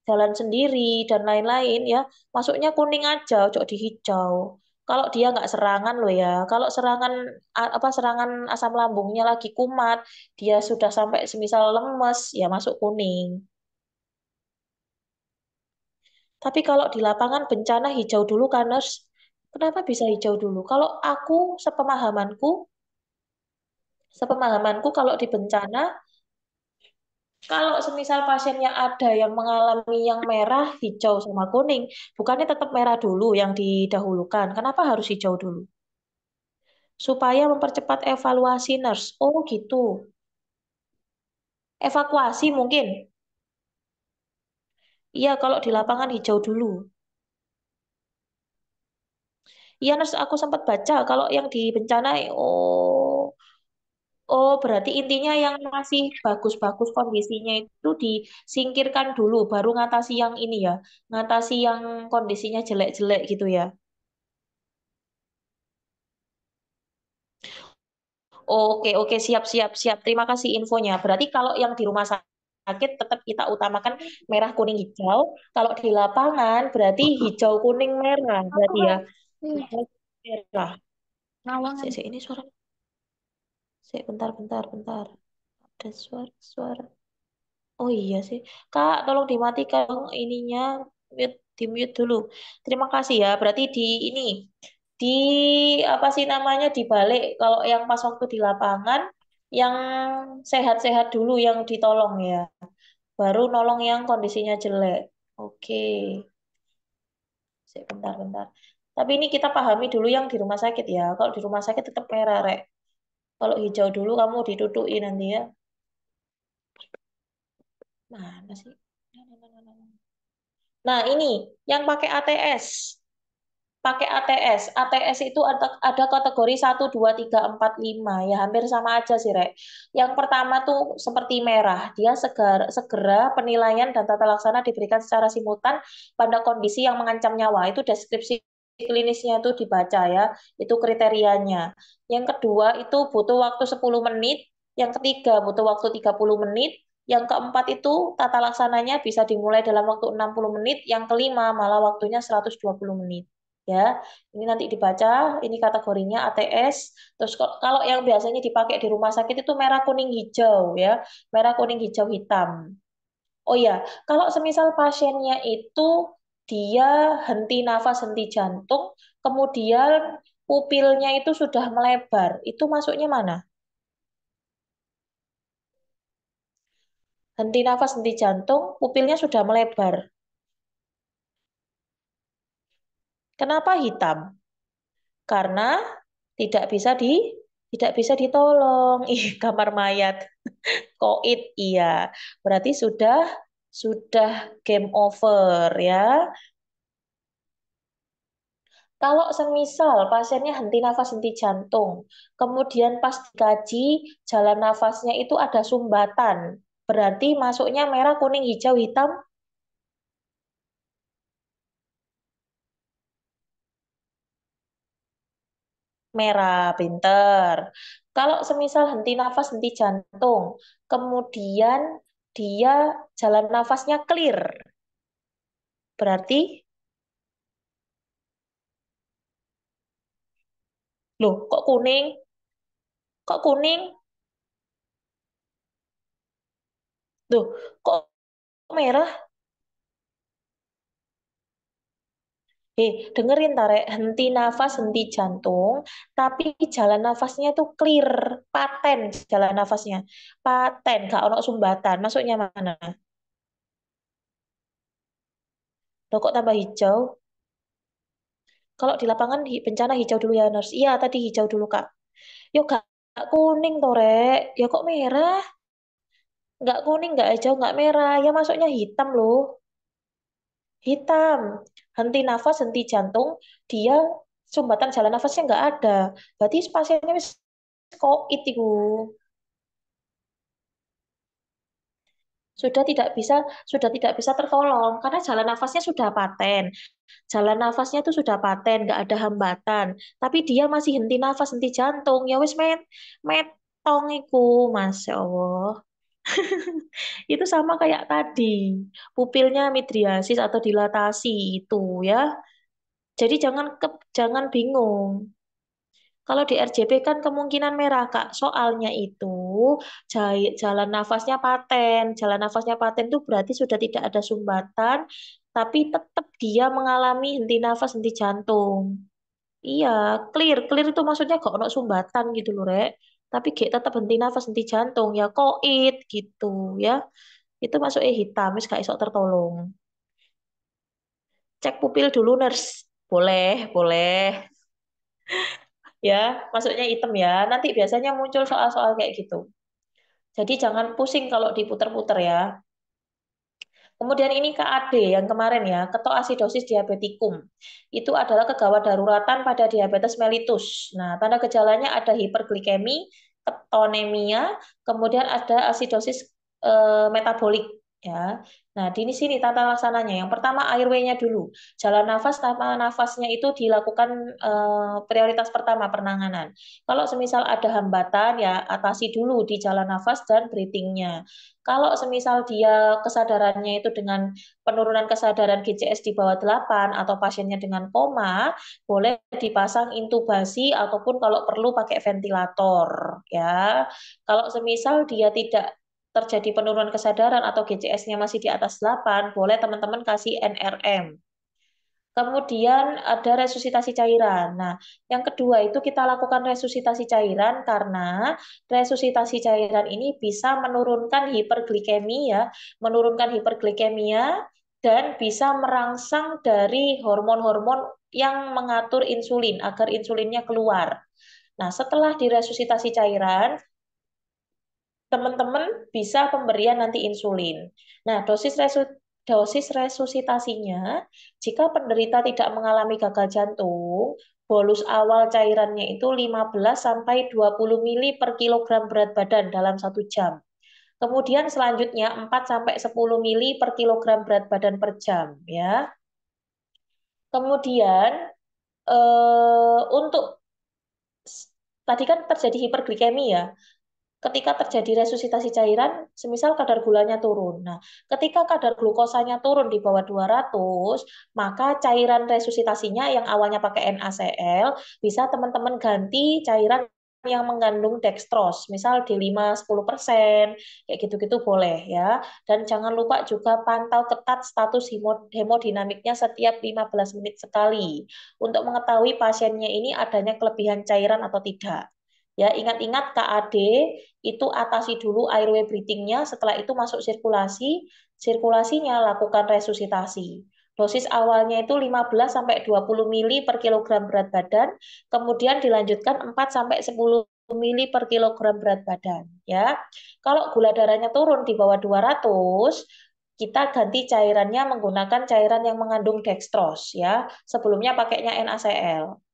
jalan sendiri dan lain-lain ya, masuknya kuning aja, ojo di hijau. Kalau dia nggak serangan loh ya, kalau serangan serangan asam lambungnya lagi kumat, dia sudah sampai semisal lemes, ya masuk kuning. Tapi kalau di lapangan bencana hijau dulu kan, Nurse? Kenapa bisa hijau dulu? Kalau aku sepemahamanku kalau di bencana, kalau semisal pasiennya ada yang mengalami yang merah, hijau sama kuning, bukannya tetap merah dulu yang didahulukan. Kenapa harus hijau dulu? Supaya mempercepat evaluasi nurse. Oh gitu. Evakuasi mungkin. Iya, kalau di lapangan hijau dulu. Iya, nurse aku sempat baca kalau yang di bencana, oh, berarti intinya yang masih bagus-bagus kondisinya itu disingkirkan dulu, baru ngatasi yang ini ya, ngatasi yang kondisinya jelek-jelek gitu ya. Oke, oke, siap, siap, siap. Terima kasih infonya. Berarti kalau yang di rumah sakit tetap kita utamakan merah, kuning, hijau. Kalau di lapangan berarti hijau, kuning, merah.
Apa
Berarti ya.
Kak? Ih,
Hijau, merah.
lawangan.
Ini suara. Bentar, bentar, bentar. Ada suara. Oh iya sih. Kak, tolong dimatikan ininya. Di mute dulu. Terima kasih ya. Berarti di ini. Di apa sih namanya dibalik. Kalau yang pas waktu di lapangan. Yang sehat-sehat dulu yang ditolong ya. Baru nolong yang kondisinya jelek. Oke. Bentar, bentar. Tapi ini kita pahami dulu yang di rumah sakit ya. Kalau di rumah sakit tetap merah, Rek. Kalau hijau dulu kamu ditutupi nanti ya. Mana sih? Nah, ini yang pakai ATS. Pakai ATS. ATS itu ada kategori 1, 2, 3, 4, 5. Ya, hampir sama aja sih, Rek. Yang pertama tuh seperti merah. Dia segera penilaian dan tata laksana diberikan secara simultan pada kondisi yang mengancam nyawa. Itu deskripsi klinisnya itu dibaca ya. Itu kriterianya. Yang kedua itu butuh waktu 10 menit. Yang ketiga butuh waktu 30 menit. Yang keempat itu tata laksananya bisa dimulai dalam waktu 60 menit. Yang kelima malah waktunya 120 menit. Ya, ini nanti dibaca, ini kategorinya ATS. Terus kalau yang biasanya dipakai di rumah sakit itu merah, kuning, hijau ya. Merah, kuning, hijau, hitam. Oh ya, kalau semisal pasiennya itu dia henti nafas, henti jantung, kemudian pupilnya itu sudah melebar, itu masuknya mana? Henti nafas, henti jantung, pupilnya sudah melebar. Kenapa hitam? Karena tidak bisa di tidak bisa ditolong. Ih, kamar mayat. Koit, iya. Berarti sudah game over ya. Kalau semisal pasiennya henti nafas, henti jantung, kemudian pas dikaji jalan nafasnya itu ada sumbatan, berarti masuknya merah, kuning, hijau, hitam, merah, pinter. Kalau semisal henti nafas, henti jantung, kemudian dia jalan nafasnya clear, berarti, loh kok kuning? Kok kuning? Loh, kok merah? Dengerin Tarek, henti nafas, henti jantung, tapi jalan nafasnya tuh clear, paten jalan nafasnya. Paten, gak ono sumbatan. Masuknya mana? Loh kok tambah hijau? Kalau di lapangan bencana hijau dulu ya, Nurse. Iya, tadi hijau dulu, Kak. Yo gak kuning, Torek. Ya kok merah? Gak kuning, gak hijau, gak merah. Ya masuknya hitam loh. Hitam. Henti nafas, henti jantung, dia sumbatan jalan nafasnya nggak ada. Berarti pasiennya wis koit iku. sudah tidak bisa tertolong karena jalan nafasnya sudah paten. Jalan nafasnya itu sudah paten, nggak ada hambatan. Tapi dia masih henti nafas, henti jantung. Ya wis metong iku, Masya Allah. Itu sama kayak tadi, pupilnya midriasis atau dilatasi itu ya. Jadi jangan bingung. Kalau di RJP kan kemungkinan merah, Kak. Soalnya itu jalan nafasnya paten. Jalan nafasnya paten itu berarti sudah tidak ada sumbatan, tapi tetap dia mengalami henti nafas, henti jantung. Iya, clear. Clear itu maksudnya gak ono sumbatan gitu loh, Rek. Tapi gak tetap henti nafas, henti jantung. Ya koit gitu ya. Itu masuknya hitam, wis gak iso tertolong. Cek pupil dulu, nurse. Boleh, boleh. Ya, masuknya hitam ya. Nanti biasanya muncul soal-soal kayak gitu. Jadi jangan pusing kalau diputer-puter ya. Kemudian ini KAD yang kemarin ya, ketoasidosis diabetikum. Itu adalah kegawat daruratan pada diabetes mellitus. Nah, tanda gejalanya ada hiperglikemi, ketonemia, kemudian ada asidosis metabolik ya. Nah, di sini tata laksananya. Yang pertama airway-nya dulu. Jalan nafas tanpa nafasnya itu dilakukan prioritas pertama penanganan. Kalau semisal ada hambatan ya atasi dulu di jalan nafas dan breathing-nya. Kalau semisal dia kesadarannya itu dengan penurunan kesadaran GCS di bawah 8 atau pasiennya dengan koma, boleh dipasang intubasi ataupun kalau perlu pakai ventilator ya. Kalau semisal dia tidak terjadi penurunan kesadaran atau GCS-nya masih di atas 8, boleh teman-teman kasih NRM. Kemudian ada resusitasi cairan. Nah, yang kedua itu kita lakukan resusitasi cairan karena resusitasi cairan ini bisa menurunkan hiperglikemia, menurunkan hiperglikemia dan bisa merangsang dari hormon-hormon yang mengatur insulin agar insulinnya keluar. Nah, setelah diresusitasi cairan, teman-teman bisa pemberian nanti insulin. Nah, dosis resusitasinya, jika penderita tidak mengalami gagal jantung, bolus awal cairannya itu 15 sampai 20 mili per kilogram berat badan dalam 1 jam. Kemudian selanjutnya 4 sampai 10 mili per kilogram berat badan per jam ya. Kemudian untuk tadi kan terjadi hiperglikemi ya. Ketika terjadi resusitasi cairan, semisal kadar gulanya turun. Nah, ketika kadar glukosanya turun di bawah 200, maka cairan resusitasinya yang awalnya pakai NaCl, bisa teman-teman ganti cairan yang mengandung dextrose, misal di 5-10%, kayak gitu-gitu boleh ya. Dan jangan lupa juga pantau ketat status hemodinamiknya setiap 15 menit sekali, untuk mengetahui pasiennya ini adanya kelebihan cairan atau tidak. Ya, ingat-ingat KAD itu atasi dulu airway breathing-nya, setelah itu masuk sirkulasi, sirkulasinya lakukan resusitasi. Dosis awalnya itu 15 sampai 20 mili per kilogram berat badan, kemudian dilanjutkan 4 sampai 10 mili per kilogram berat badan, ya. Kalau gula darahnya turun di bawah 200, kita ganti cairannya menggunakan cairan yang mengandung dextrose ya. Sebelumnya pakainya NaCl.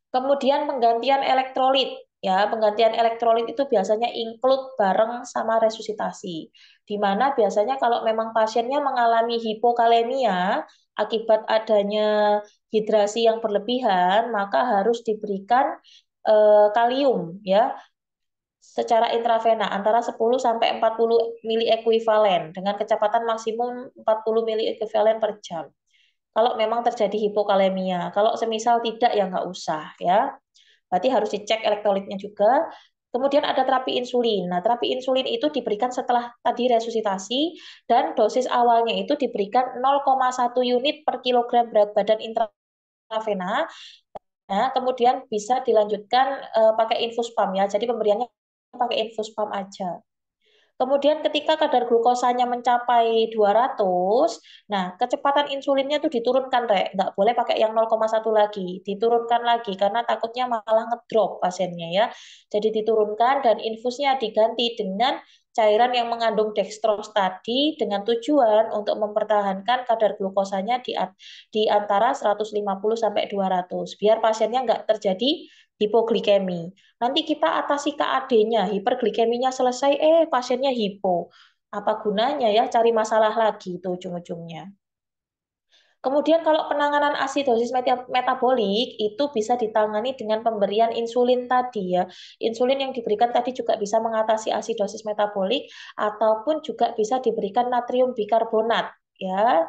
Kemudian penggantian elektrolit. Ya, penggantian elektrolit itu biasanya include bareng sama resusitasi. Di mana biasanya kalau memang pasiennya mengalami hipokalemia akibat adanya hidrasi yang berlebihan, maka harus diberikan kalium ya secara intravena antara 10 sampai 40 mili ekuivalen dengan kecepatan maksimum 40 mili ekuivalen per jam. Kalau memang terjadi hipokalemia, kalau semisal tidak ya nggak usah ya. Berarti harus dicek elektrolitnya juga. Kemudian ada terapi insulin. Nah, terapi insulin itu diberikan setelah tadi resusitasi dan dosis awalnya itu diberikan 0,1 unit per kilogram berat badan intravena. Nah, kemudian bisa dilanjutkan pakai infus pump ya. Jadi pemberiannya pakai infus pump aja. Kemudian ketika kadar glukosanya mencapai 200, nah kecepatan insulinnya itu diturunkan, Rek. Nggak boleh pakai yang 0,1 lagi. Diturunkan lagi karena takutnya malah ngedrop pasiennya ya. Jadi diturunkan dan infusnya diganti dengan cairan yang mengandung dextrose tadi dengan tujuan untuk mempertahankan kadar glukosanya di antara 150 sampai 200 biar pasiennya nggak terjadi hipoglikemi. Nanti kita atasi KAD-nya, hiperglikeminya selesai, pasiennya hipo. Apa gunanya ya cari masalah lagi itu ujung-ujungnya. Kemudian kalau penanganan asidosis metabolik itu bisa ditangani dengan pemberian insulin tadi ya. Insulin yang diberikan tadi juga bisa mengatasi asidosis metabolik ataupun juga bisa diberikan natrium bikarbonat ya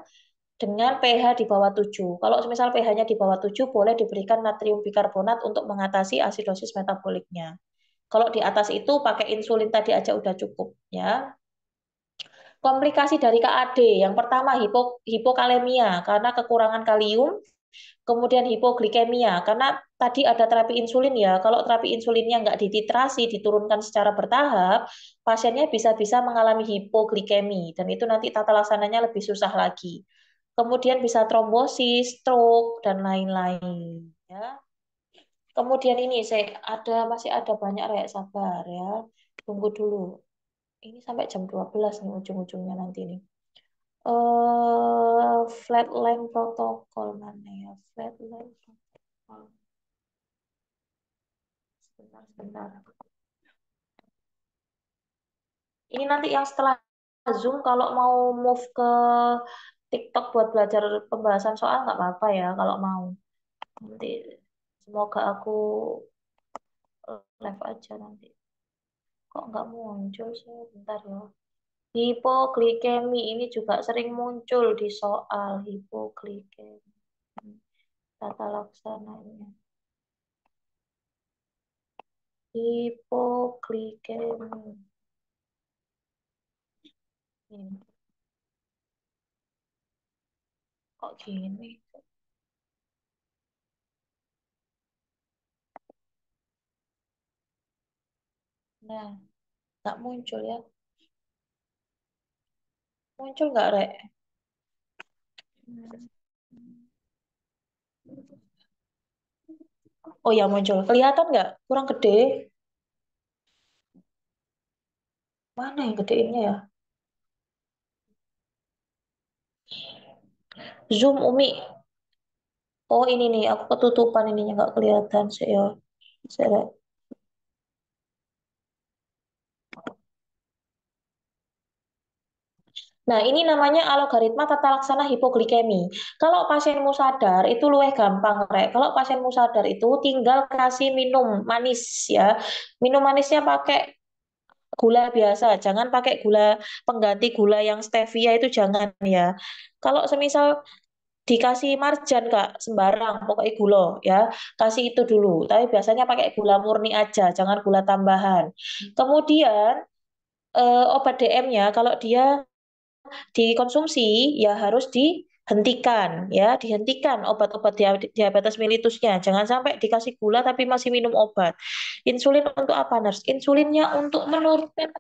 dengan pH di bawah 7. Kalau misal pH-nya di bawah 7 boleh diberikan natrium bikarbonat untuk mengatasi asidosis metaboliknya. Kalau di atas itu pakai insulin tadi aja udah cukup ya. Komplikasi dari KAD, yang pertama hipokalemia karena kekurangan kalium, kemudian hipoglikemia karena tadi ada terapi insulin ya. Kalau terapi insulinnya nggak dititrasi, diturunkan secara bertahap, pasiennya bisa-bisa mengalami hipoglikemi dan itu nanti tata laksananya lebih susah lagi. Kemudian bisa trombosis, stroke dan lain-lain ya. Kemudian ini masih ada banyak sabar ya. Tunggu dulu. Ini sampai jam 12 nih ujung-ujungnya nanti nih. Flatline protokol mana ya? Flatline protokol. Sebentar, sebentar. Ini nanti yang setelah Zoom kalau mau move ke TikTok buat belajar pembahasan soal nggak apa-apa ya kalau mau. Nanti semoga aku live aja nanti. Kok nggak muncul sih? Bentar ya. Hipoglikemi ini juga sering muncul di soal hipoglikemi. Tata laksananya. Hipoglikemi. Ini. Kok gini? Nah, nggak muncul ya. Muncul nggak, Rek? Oh ya, muncul. Kelihatan nggak? Kurang gede. Mana yang gedeinnya ya? Zoom, Umi. Oh, ini nih. Aku ketutupan ininya nggak kelihatan sih ya. Saya Nah, ini namanya algoritma tata laksana hipoglikemi. Kalau pasienmu sadar, itu luwih gampang, Rek. Kalau pasienmu sadar itu tinggal kasih minum manis ya. Minum manisnya pakai gula biasa, jangan pakai gula pengganti gula yang stevia itu jangan ya. Kalau semisal dikasih marjan Kak, sembarang pokoknya gula ya, kasih itu dulu. Tapi biasanya pakai gula murni aja, jangan gula tambahan. Kemudian obat DM-nya kalau dia dikonsumsi ya harus dihentikan ya, dihentikan obat-obat diabetes mellitusnya. Jangan sampai dikasih gula tapi masih minum obat. Insulin untuk apa, Nurse? Insulinnya untuk menurunkan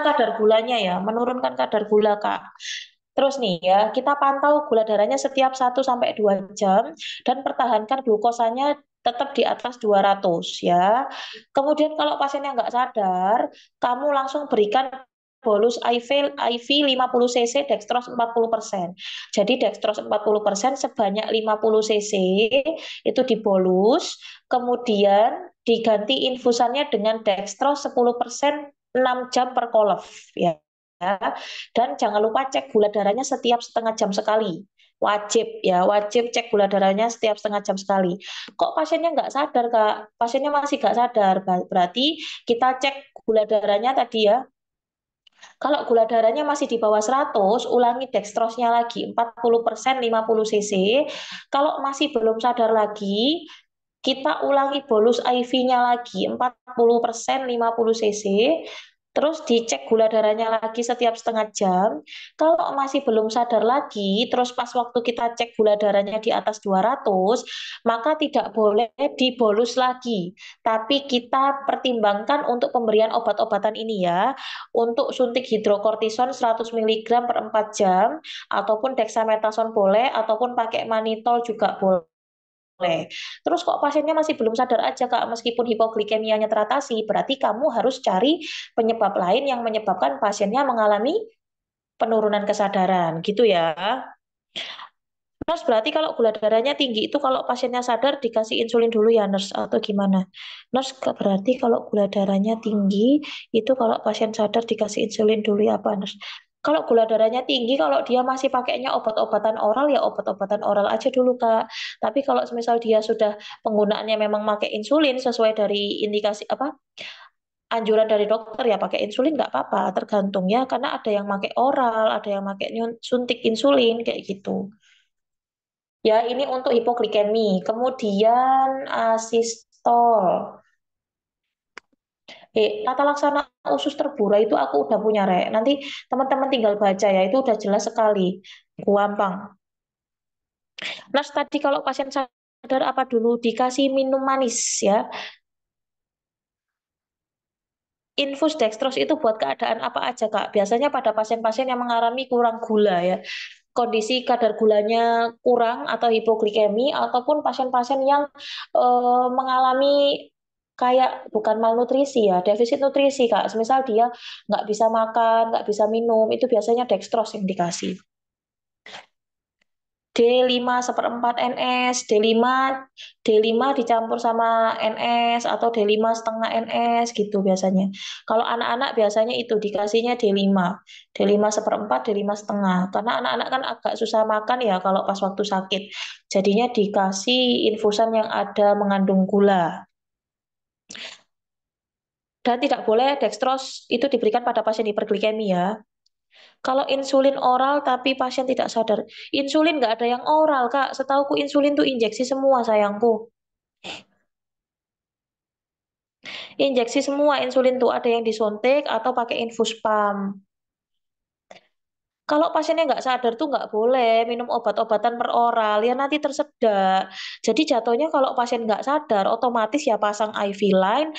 kadar gulanya ya, menurunkan kadar gula Kak. Terus nih ya, kita pantau gula darahnya setiap 1 sampai 2 jam dan pertahankan glukosanya tetap di atas 200 ya. Kemudian kalau pasiennya nggak sadar, kamu langsung berikan bolus IV 50 cc dextrose 40%. Jadi dextrose 40% sebanyak 50 cc itu dibolus, kemudian diganti infusannya dengan dextrose 10% 6 jam per kolef ya. Dan jangan lupa cek gula darahnya setiap setengah jam sekali. Wajib ya, wajib cek gula darahnya setiap setengah jam sekali. Kok pasiennya nggak sadar, Kak? Pasiennya masih nggak sadar. Berarti kita cek gula darahnya tadi ya. Kalau gula darahnya masih di bawah 100, ulangi dextrose-nya lagi 40% 50 cc. Kalau masih belum sadar lagi, kita ulangi bolus IV-nya lagi 40% 50 cc. Terus dicek gula darahnya lagi setiap setengah jam. Kalau masih belum sadar lagi, terus pas waktu kita cek gula darahnya di atas 200, maka tidak boleh dibolus lagi. Tapi kita pertimbangkan untuk pemberian obat-obatan ini ya. Untuk suntik hidrokortison 100 mg per 4 jam, ataupun dexamethasone boleh, ataupun pakai manitol juga boleh. Terus kok pasiennya masih belum sadar aja Kak, meskipun hipoglikemianya teratasi, berarti kamu harus cari penyebab lain yang menyebabkan pasiennya mengalami penurunan kesadaran, gitu ya. Nurse, berarti kalau gula darahnya tinggi itu kalau pasiennya sadar dikasih insulin dulu ya nurse atau gimana? Nurse, berarti kalau gula darahnya tinggi itu kalau pasien sadar dikasih insulin dulu ya apa nurse? Kalau gula darahnya tinggi, kalau dia masih pakainya obat-obatan oral ya obat-obatan oral aja dulu Kak. Tapi kalau misal dia sudah penggunaannya memang pakai insulin sesuai dari indikasi apa anjuran dari dokter ya pakai insulin nggak apa-apa, tergantung ya karena ada yang pakai oral, ada yang pakai suntik insulin kayak gitu. Ya, ini untuk hipoglikemi. Kemudian asistol. Tata laksana usus terburai itu aku udah punya, Rek. Nanti teman-teman tinggal baca ya, itu udah jelas sekali. Gampang. Plus tadi kalau pasien sadar apa dulu dikasih minum manis ya. Infus dextrose itu buat keadaan apa aja, Kak? Biasanya pada pasien-pasien yang mengalami kurang gula ya. Kondisi kadar gulanya kurang atau hipoglikemi ataupun pasien-pasien yang mengalami kayak bukan malnutrisi ya, defisit nutrisi Kak. Semisal dia nggak bisa makan, nggak bisa minum, itu biasanya dextrose yang dikasih. D5 seperempat NS, D5 dicampur sama NS atau D5 setengah NS gitu biasanya. Kalau anak-anak biasanya itu dikasihnya D5 seperempat, D5 setengah. Karena anak-anak kan agak susah makan ya kalau pas waktu sakit. Jadinya dikasih infusan yang ada mengandung gula. Dan tidak boleh dextrose itu diberikan pada pasien hiperglikemi ya. Kalau insulin oral tapi pasien tidak sadar, insulin nggak ada yang oral, Kak. Setauku insulin tuh injeksi semua, sayangku. Injeksi semua insulin tuh ada yang disuntik atau pakai infus pump. Kalau pasiennya nggak sadar tuh nggak boleh minum obat-obatan per oral, ya nanti tersedak. Jadi jatuhnya kalau pasien nggak sadar, otomatis ya pasang IV line,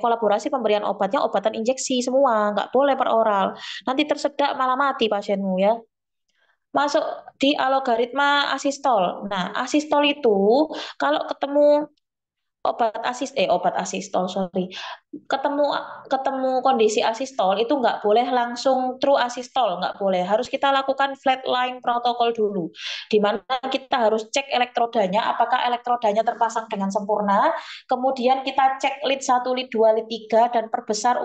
kolaborasi pemberian obatnya obatan injeksi semua, nggak boleh per oral. Nanti tersedak malah mati pasienmu ya. Masuk di alogaritma asistol. Nah, asistol itu kalau ketemu obat asistol, sorry, ketemu ketemu kondisi asistol itu nggak boleh langsung true asistol, nggak boleh, harus kita lakukan flatline protokol dulu, di mana kita harus cek elektrodanya apakah elektrodanya terpasang dengan sempurna, kemudian kita cek lead 1, lead 2, lead 3 dan perbesar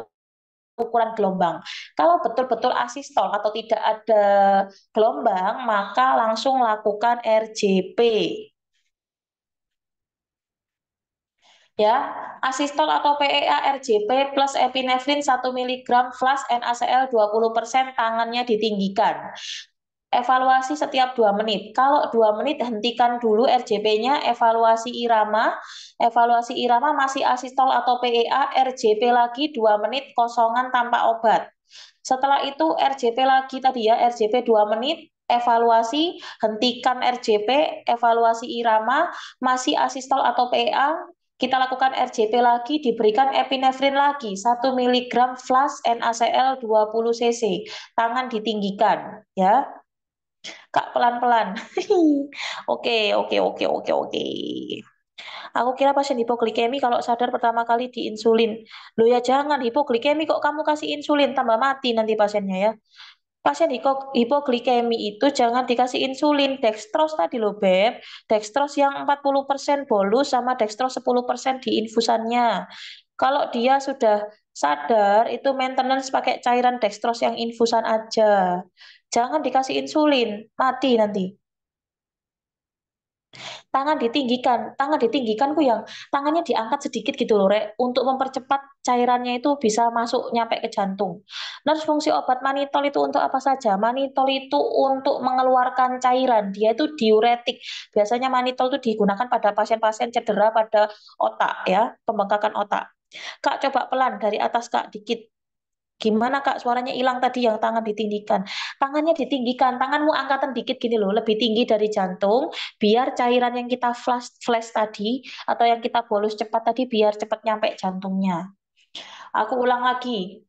ukuran gelombang. Kalau betul-betul asistol atau tidak ada gelombang, maka langsung lakukan RJP. Ya, asistol atau PEA RJP plus epinefrin 1 mg flash NaCl 20% tangannya ditinggikan. Evaluasi setiap 2 menit. Kalau 2 menit hentikan dulu RJP-nya, evaluasi irama masih asistol atau PEA, RJP lagi 2 menit kosongan tanpa obat. Setelah itu RJP lagi tadi ya, RJP 2 menit, evaluasi, hentikan RJP, evaluasi irama, masih asistol atau PA, kita lakukan RJP lagi, diberikan epinefrin lagi, 1 mg flash NaCl 20 cc, tangan ditinggikan, ya. Kak, pelan-pelan. Oke, oke, oke, oke, oke. Aku kira pasien hipoglikemi kalau sadar pertama kali diinsulin. Loh ya jangan, hipoglikemi kok kamu kasih insulin, tambah mati nanti pasiennya ya. Pasien hipoglikemi itu jangan dikasih insulin, dextrose tadi loh Beb. Dextrose yang 40% bolus sama dextrose 10% di infusannya. Kalau dia sudah sadar, itu maintenance pakai cairan dextrose yang infusan aja. Jangan dikasih insulin, mati nanti. Tangan ditinggikan ku yang tangannya diangkat sedikit gitu loh Rek, untuk mempercepat cairannya itu bisa masuk nyampe ke jantung. Nah, fungsi obat manitol itu untuk apa saja? Manitol itu untuk mengeluarkan cairan, dia itu diuretik. Biasanya manitol itu digunakan pada pasien-pasien cedera pada otak ya, pembengkakan otak. Kak, coba pelan dari atas Kak dikit. Gimana Kak suaranya hilang tadi yang tangan ditinggikan? Tangannya ditinggikan, tanganmu angkatan dikit gini loh, lebih tinggi dari jantung, biar cairan yang kita flash tadi atau yang kita bolus cepat tadi biar cepat nyampe jantungnya. Aku ulang lagi.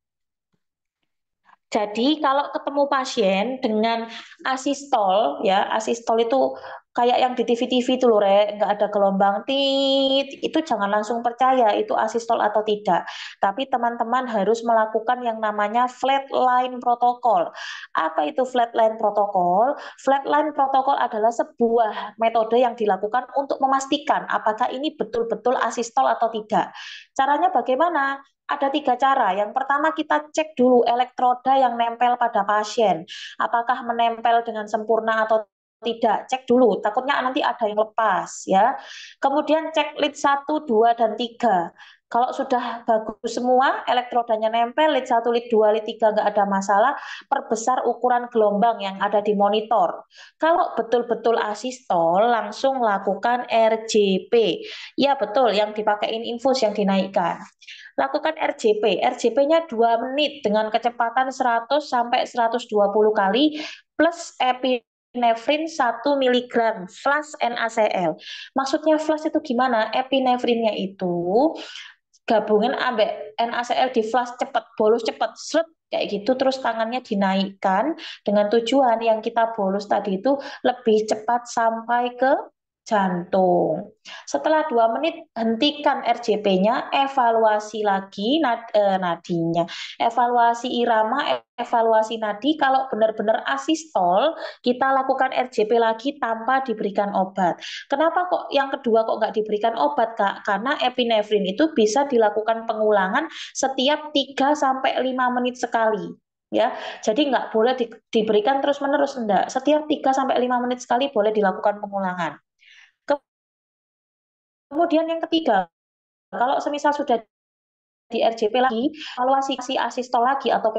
Jadi kalau ketemu pasien dengan asistol, ya asistol itu kayak yang di TV-TV itu loh, nggak ada gelombang tit, itu jangan langsung percaya itu asistol atau tidak. Tapi teman-teman harus melakukan yang namanya flatline protokol. Apa itu flatline protokol? Flatline protokol adalah sebuah metode yang dilakukan untuk memastikan apakah ini betul-betul asistol atau tidak. Caranya bagaimana? Ada tiga cara. Yang pertama kita cek dulu elektroda yang nempel pada pasien. Apakah menempel dengan sempurna atau tidak. Cek dulu, takutnya nanti ada yang lepas ya. Kemudian cek lead 1, 2, dan 3. Kalau sudah bagus semua, elektrodanya nempel, lead 1, lead 2, lead 3 nggak ada masalah, perbesar ukuran gelombang yang ada di monitor. Kalau betul-betul asistol, langsung lakukan RJP. Ya betul, yang dipakein infus yang dinaikkan. Lakukan RJP. RJP-nya 2 menit dengan kecepatan 100 sampai 120 kali plus epinefrin 1 miligram flash NaCl. Maksudnya flash itu gimana? Epinefrinnya itu gabungin ambek NaCl di flash cepet, bolos cepet, seret kayak gitu terus tangannya dinaikkan dengan tujuan yang kita bolos tadi itu lebih cepat sampai ke jantung. Setelah 2 menit hentikan RJP-nya, evaluasi lagi nadinya, evaluasi irama, evaluasi nadi. Kalau benar-benar asistol, kita lakukan RJP lagi tanpa diberikan obat. Kenapa kok yang kedua kok nggak diberikan obat, Kak? Karena epinefrin itu bisa dilakukan pengulangan setiap 3 sampai 5 menit sekali. Ya, jadi nggak boleh diberikan terus-menerus, enggak. Setiap 3 sampai 5 menit sekali boleh dilakukan pengulangan. Kemudian yang ketiga, kalau semisal sudah di RJP lagi, evaluasi asistol lagi atau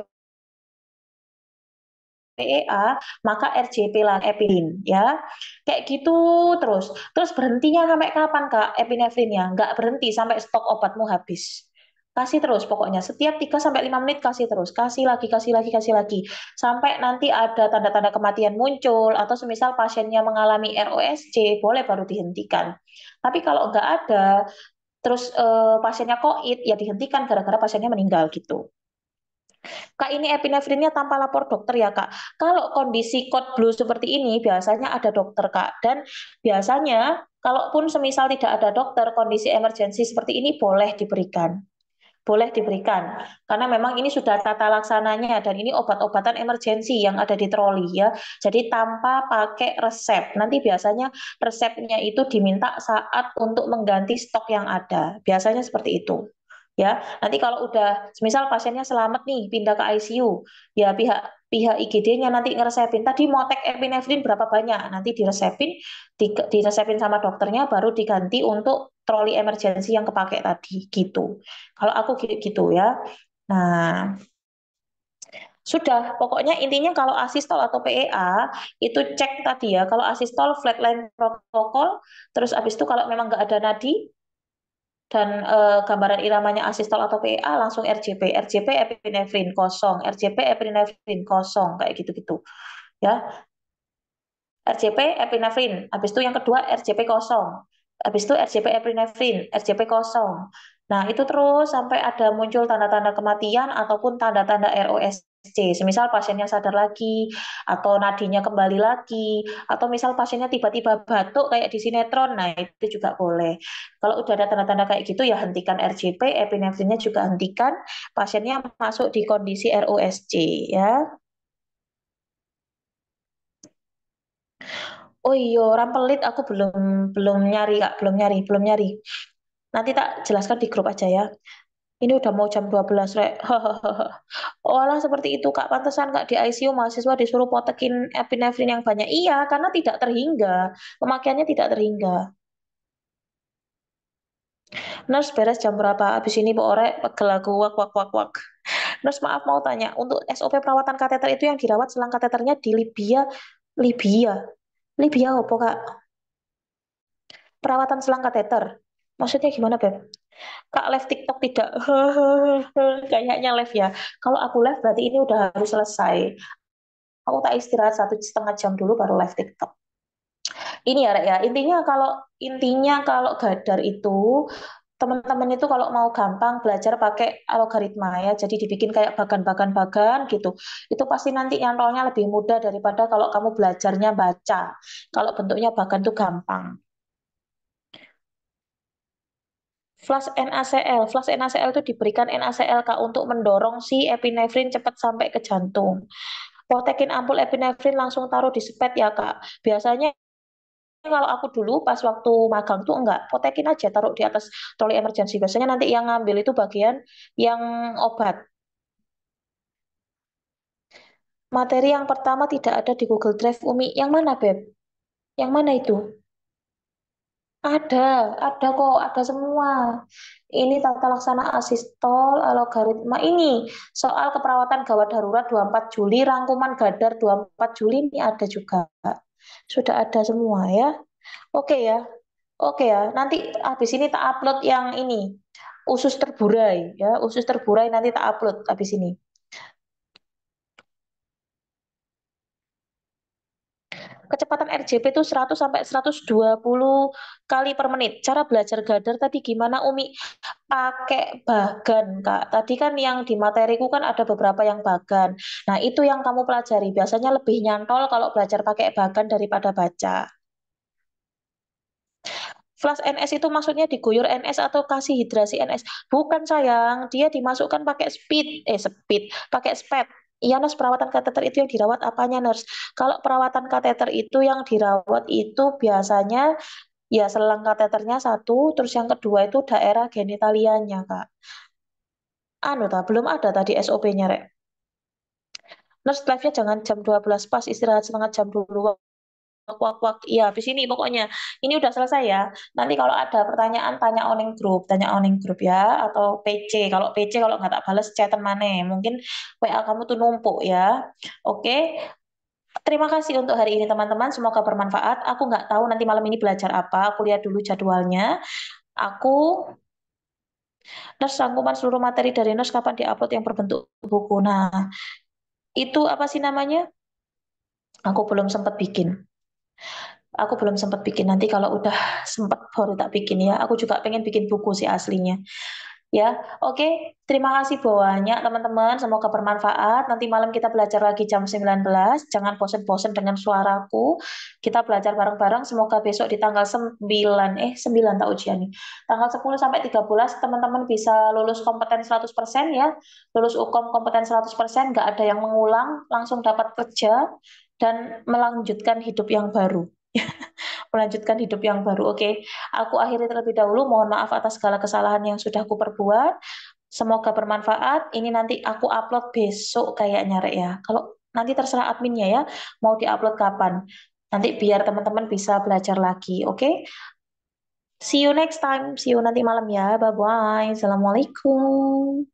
PEA, maka RJP lagi epinefrin ya. Kayak gitu terus. Terus berhentinya sampai kapan Kak epinefrinnya? Nggak berhenti sampai stok obatmu habis. Kasih terus pokoknya setiap 3 sampai 5 menit kasih terus. Kasih lagi, kasih lagi, kasih lagi. Sampai nanti ada tanda-tanda kematian muncul atau semisal pasiennya mengalami ROSC, boleh baru dihentikan. Tapi kalau nggak ada, terus pasiennya koit, ya dihentikan gara-gara pasiennya meninggal gitu. Kak, ini epinefrinnya tanpa lapor dokter ya, Kak. Kalau kondisi code blue seperti ini, biasanya ada dokter, Kak. Dan biasanya, kalaupun semisal tidak ada dokter, kondisi emergensi seperti ini boleh diberikan. Boleh diberikan. Karena memang ini sudah tata laksananya, dan ini obat-obatan emergensi yang ada di troli ya. Jadi tanpa pakai resep. Nanti biasanya resepnya itu diminta saat untuk mengganti stok yang ada. Biasanya seperti itu. Ya, nanti kalau udah, misal pasiennya selamat nih pindah ke ICU, ya pihak pihak IGD-nya nanti ngeresepin tadi mau tek epinefrin berapa banyak, nanti diresepin sama dokternya baru diganti untuk troli emergensi yang kepake tadi gitu. Kalau aku gitu ya. Nah, sudah, pokoknya intinya kalau asistol atau PEA itu cek tadi ya. Kalau asistol flatline protokol, terus habis itu kalau memang nggak ada nadi, dan gambaran iramanya asistol atau PA langsung RJP, RJP epinefrin kosong, RJP epinefrin kosong kayak gitu-gitu. Ya, RJP epinefrin, habis itu yang kedua RJP kosong. Habis itu RJP epinefrin, RJP kosong. Nah, itu terus sampai ada muncul tanda-tanda kematian ataupun tanda-tanda ROSC. Semisal pasiennya sadar lagi, atau nadinya kembali lagi, atau misal pasiennya tiba-tiba batuk kayak di sinetron, nah itu juga boleh. Kalau udah ada tanda-tanda kayak gitu ya hentikan RJP, epinefrinnya juga hentikan, pasiennya masuk di kondisi ROSC ya. Oh iya, rampelit aku belum belum nyari Kak, belum nyari. Nanti tak jelaskan di grup aja ya. Ini udah mau jam 12 Rek. Olah seperti itu Kak, pantesan Kak di ICU mahasiswa disuruh potekin epinefrin yang banyak. Iya, karena tidak terhingga. Pemakaiannya tidak terhingga. Nurse beres jam berapa? Habis ini Bu Ore pegel aku wak wak wak wak. Nurse maaf mau tanya, untuk SOP perawatan kateter itu yang dirawat selang kateternya di Libya, Libya, Libya apa Kak? Perawatan selang kateter. Maksudnya gimana, Beb? Kak live TikTok tidak? Kayaknya live ya. Kalau aku live berarti ini udah harus selesai. Aku tak istirahat 1,5 jam dulu baru live TikTok. Ini ya, Rek, ya. Intinya kalau gadar itu teman-teman itu kalau mau gampang belajar pakai algoritma ya, jadi dibikin kayak bagan-bagan-bagan gitu. Itu pasti nanti nyantolnya lebih mudah daripada kalau kamu belajarnya baca. Kalau bentuknya bagan tuh gampang. Flash NaCl, flash NaCl itu diberikan NaCl Kak untuk mendorong si epinefrin cepat sampai ke jantung. Protekin ampul epinefrin langsung taruh di sepet ya Kak. Biasanya kalau aku dulu pas waktu magang tuh enggak, protekin aja taruh di atas troli emergency. Biasanya nanti yang ngambil itu bagian yang obat. Materi yang pertama tidak ada di Google Drive Umi. Yang mana, Beb? Yang mana itu? Ada kok, ada semua. Ini tata laksana asistol, algoritma ini. Soal keperawatan gawat darurat 24 Juli, rangkuman Gadar 24 Juli ini ada juga. Sudah ada semua ya. Oke ya. Oke ya. Nanti habis ini tak upload yang ini. Usus terburai ya, usus terburai nanti tak upload habis ini. Kecepatan RJP itu 100 sampai 120 kali per menit. Cara belajar Gadar tadi gimana Umi? Pakai bagan, Kak. Tadi kan yang di materiku kan ada beberapa yang bagan. Nah, itu yang kamu pelajari. Biasanya lebih nyantol kalau belajar pakai bagan daripada baca. Flash NS itu maksudnya diguyur NS atau kasih hidrasi NS. Bukan sayang, dia dimasukkan pakai pakai spet. Iya, nurse, perawatan kateter itu yang dirawat apanya, nurse? Kalau perawatan kateter itu yang dirawat itu biasanya ya selang kateternya satu, terus yang kedua itu daerah genitalianya, Kak. Anu ta, belum ada tadi SOP-nya, Rek. Nurse live-nya jangan jam 12 pas, istirahat setengah jam dulu. Wak, iya, habis ini pokoknya. Ini udah selesai ya. Nanti kalau ada pertanyaan, tanya oning grup ya, atau PC. Kalau PC kalau nggak tak balas chatan mana, mungkin WA kamu tuh numpuk ya. Oke, terima kasih untuk hari ini teman-teman. Semoga bermanfaat. Aku nggak tahu nanti malam ini belajar apa. Aku lihat dulu jadwalnya. Aku Nurse rangkuman seluruh materi dari Nurse kapan diupload yang berbentuk buku. Nah, itu apa sih namanya? Aku belum sempat bikin. Aku belum sempat bikin. Nanti kalau udah sempat baru tak bikin ya. Aku juga pengen bikin buku sih aslinya. Ya, oke. Terima kasih banyak teman-teman. Semoga bermanfaat. Nanti malam kita belajar lagi jam 19. Jangan bosen-bosen dengan suaraku. Kita belajar bareng-bareng. Semoga besok di tanggal 9, 9 tak ujian nih. Tanggal 10 sampai 13 teman-teman bisa lulus kompeten 100% ya. Lulus UKOM kompeten 100%, nggak ada yang mengulang, langsung dapat kerja dan melanjutkan hidup yang baru. Melanjutkan hidup yang baru. Oke, aku akhiri terlebih dahulu. Mohon maaf atas segala kesalahan yang sudah aku perbuat. Semoga bermanfaat. Ini nanti aku upload besok kayaknya, Rek ya. Kalau nanti terserah adminnya ya, mau diupload kapan. Nanti biar teman-teman bisa belajar lagi. Oke? See you next time. See you nanti malam ya. Bye-bye. Assalamualaikum.